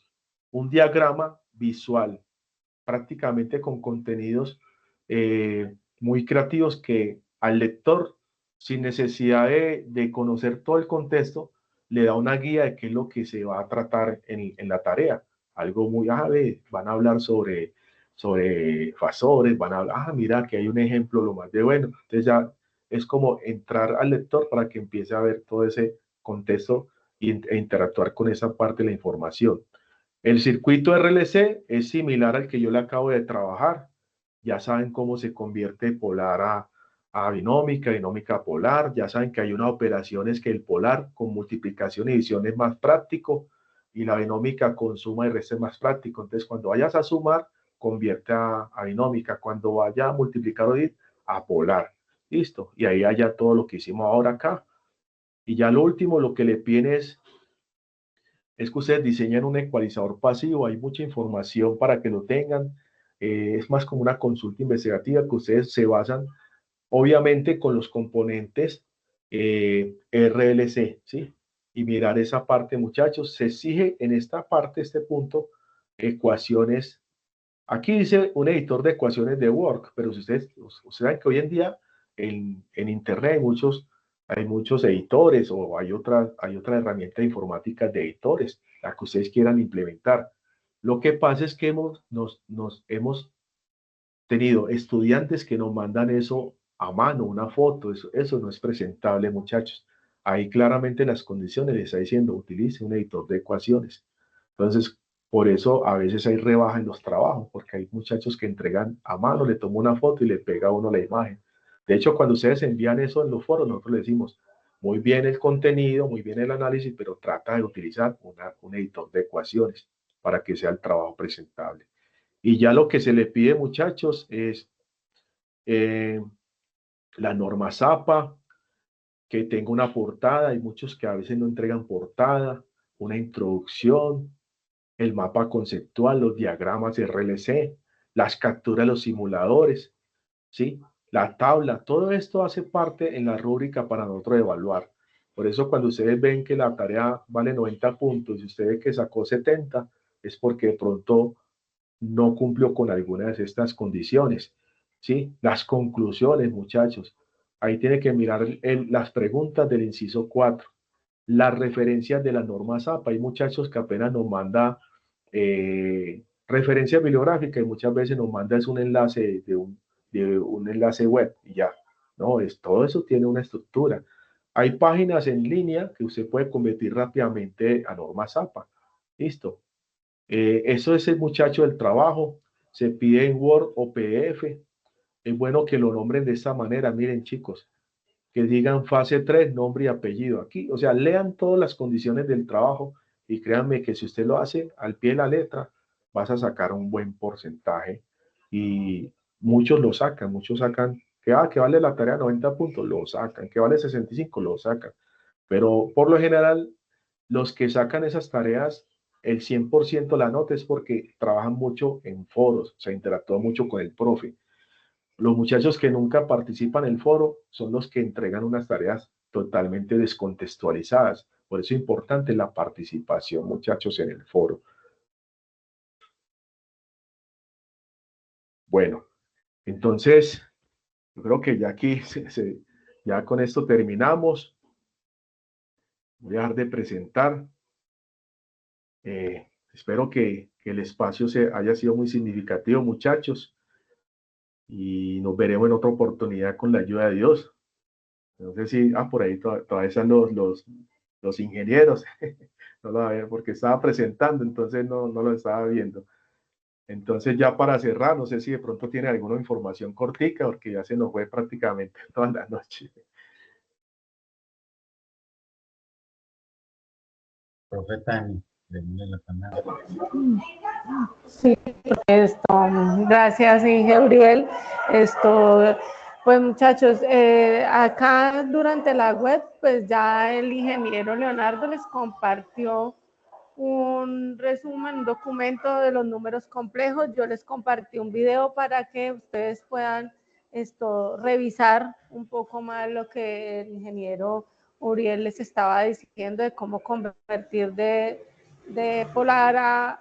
un diagrama visual, prácticamente con contenidos muy creativos que al lector, sin necesidad de conocer todo el contexto, le da una guía de qué es lo que se va a tratar en la tarea. Algo muy, van a hablar sobre fasores, van a hablar, mira, que hay un ejemplo, lo más de bueno. Entonces ya es como entrar al lector para que empiece a ver todo ese contexto e interactuar con esa parte de la información. El circuito RLC es similar al que yo le acabo de trabajar. Ya saben cómo se convierte polar a binómica, binómica a polar. Ya saben que hay unas operaciones que el polar con multiplicación y división es más práctico y la binómica con suma y resta es más práctico. Entonces, cuando vayas a sumar, convierte a binómica. Cuando vaya a multiplicar o dividir, a polar. Listo. Y ahí haya todo lo que hicimos ahora acá. Y ya lo último, lo que le piden es que ustedes diseñan un ecualizador pasivo, hay mucha información para que lo tengan, es más como una consulta investigativa que ustedes se basan, obviamente, con los componentes RLC, ¿sí? Y mirar esa parte, muchachos, se exige en esta parte, este punto, ecuaciones. Aquí dice un editor de ecuaciones de Work, pero si ustedes saben que hoy en día en Internet hay muchos editores o hay otra herramienta informática de editores, la que ustedes quieran implementar. Lo que pasa es que hemos tenido estudiantes que nos mandan eso a mano, una foto, eso no es presentable, muchachos. Ahí claramente las condiciones les está diciendo, utilice un editor de ecuaciones. Entonces, por eso a veces hay rebaja en los trabajos, porque hay muchachos que entregan a mano, le toma una foto y le pega a uno la imagen. De hecho, cuando ustedes envían eso en los foros, nosotros les decimos, muy bien el contenido, muy bien el análisis, pero trata de utilizar un editor de ecuaciones para que sea el trabajo presentable. Y ya lo que se le pide, muchachos, es eh, la norma ZAPA, que tenga una portada. Hay muchos que a veces no entregan portada, una introducción, el mapa conceptual, los diagramas RLC, las capturas de los simuladores, ¿sí? La tabla, todo esto hace parte en la rúbrica para nosotros evaluar. Por eso cuando ustedes ven que la tarea vale 90 puntos y usted ve que sacó 70, es porque de pronto no cumplió con algunas de estas condiciones. ¿Sí? Las conclusiones, muchachos. Ahí tiene que mirar las preguntas del inciso 4, las referencias de la norma ZAPA. Hay muchachos que apenas nos manda referencia bibliográfica y muchas veces nos manda es un enlace de un enlace web y ya. No, todo eso tiene una estructura. Hay páginas en línea que usted puede convertir rápidamente a norma ZAPA. Listo. Eso es el muchacho del trabajo, se pide en Word o PDF. Es bueno que lo nombren de esta manera, miren chicos, que digan fase 3 nombre y apellido aquí, o sea, lean todas las condiciones del trabajo y créanme que si usted lo hace al pie de la letra, vas a sacar un buen porcentaje y muchos sacan que vale la tarea 90 puntos, lo sacan, que vale 65, lo sacan, pero por lo general, los que sacan esas tareas, el 100% la nota es porque trabajan mucho en foros, o sea, interactúan mucho con el profe. Los muchachos que nunca participan en el foro son los que entregan unas tareas totalmente descontextualizadas. Por eso es importante la participación, muchachos, en el foro. Bueno, entonces, yo creo que ya aquí, ya con esto terminamos. Voy a dejar de presentar. Espero que el espacio haya sido muy significativo, muchachos, y nos veremos en otra oportunidad con la ayuda de Dios. No sé si, por ahí todavía están los ingenieros, no lo ver porque estaba presentando, entonces no lo estaba viendo. Entonces ya para cerrar, no sé si de pronto tiene alguna información cortica, porque ya se nos fue prácticamente toda la noche. Profeta, denle la palabra. Sí, gracias, Inge Uriel. Pues muchachos, acá durante la web, pues ya el ingeniero Leonardo les compartió un resumen, un documento de los números complejos. Yo les compartí un video para que ustedes puedan revisar un poco más lo que el ingeniero Uriel les estaba diciendo de cómo convertir de polar a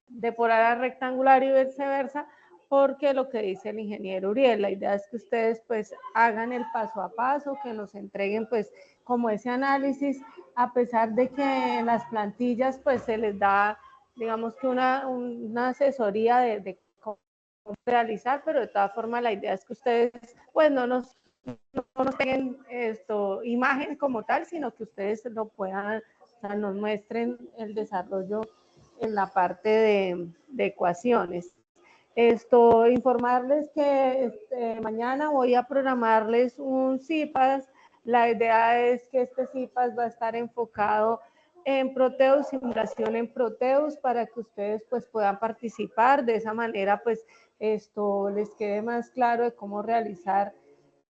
de polar a rectangular y viceversa, porque lo que dice el ingeniero Uriel, la idea es que ustedes pues hagan el paso a paso, que nos entreguen pues como ese análisis, a pesar de que en las plantillas pues se les da, digamos que una asesoría de cómo realizar, pero de todas formas la idea es que ustedes pues no nos tengan imagen como tal, sino que ustedes lo puedan, o sea, nos muestren el desarrollo en la parte de ecuaciones. Informarles que mañana voy a programarles un CIPAS. La idea es que este CIPAS va a estar enfocado en Proteus, simulación en Proteus, para que ustedes pues puedan participar. De esa manera pues les quede más claro de cómo realizar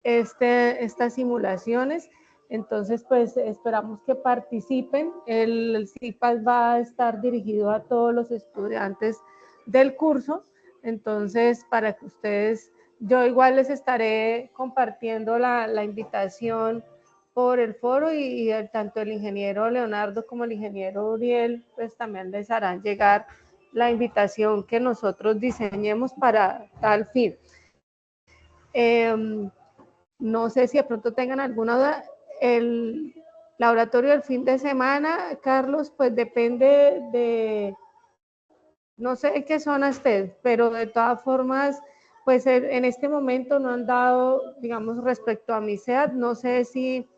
estas simulaciones. Entonces, pues esperamos que participen. El CIPAS va a estar dirigido a todos los estudiantes del curso. Entonces, para que ustedes, yo igual les estaré compartiendo la invitación por el foro y tanto el ingeniero Leonardo como el ingeniero Uriel, pues también les harán llegar la invitación que nosotros diseñemos para tal fin. No sé si de pronto tengan alguna duda. El laboratorio del fin de semana, Carlos, pues depende de, no sé en qué zona estés, pero de todas formas, pues en este momento no han dado, digamos, respecto a mi SEAD, no sé si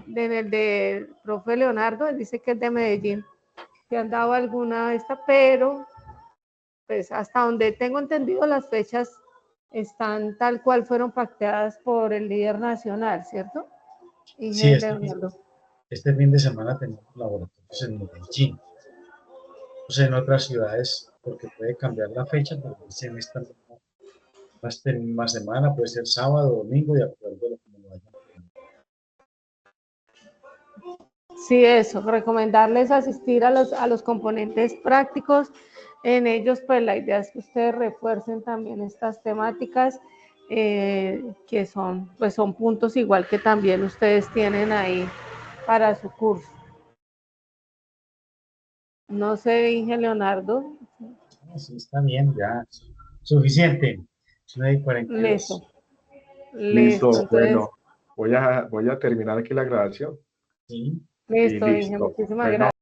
en el del profe Leonardo, él dice que es de Medellín, que han dado alguna de esta, pero pues hasta donde tengo entendido las fechas están tal cual fueron pactadas por el líder nacional, ¿cierto? Sí, Leonardo. este fin de semana tenemos laboratorios en Medellín, o sea, en otras ciudades, porque puede cambiar la fecha, tal vez en esta misma semana, puede ser sábado o domingo, de acuerdo a lo que me vayan. Sí, eso, recomendarles asistir a los componentes prácticos. En ellos, pues la idea es que ustedes refuercen también estas temáticas, que pues son puntos igual que también ustedes tienen ahí para su curso. No sé, Inge Leonardo. Sí, está bien, ya, suficiente. 9:42. Listo, Listo, entonces, bueno, voy a terminar aquí la grabación Sí. y listo, Inge, listo. muchísimas Bueno. gracias.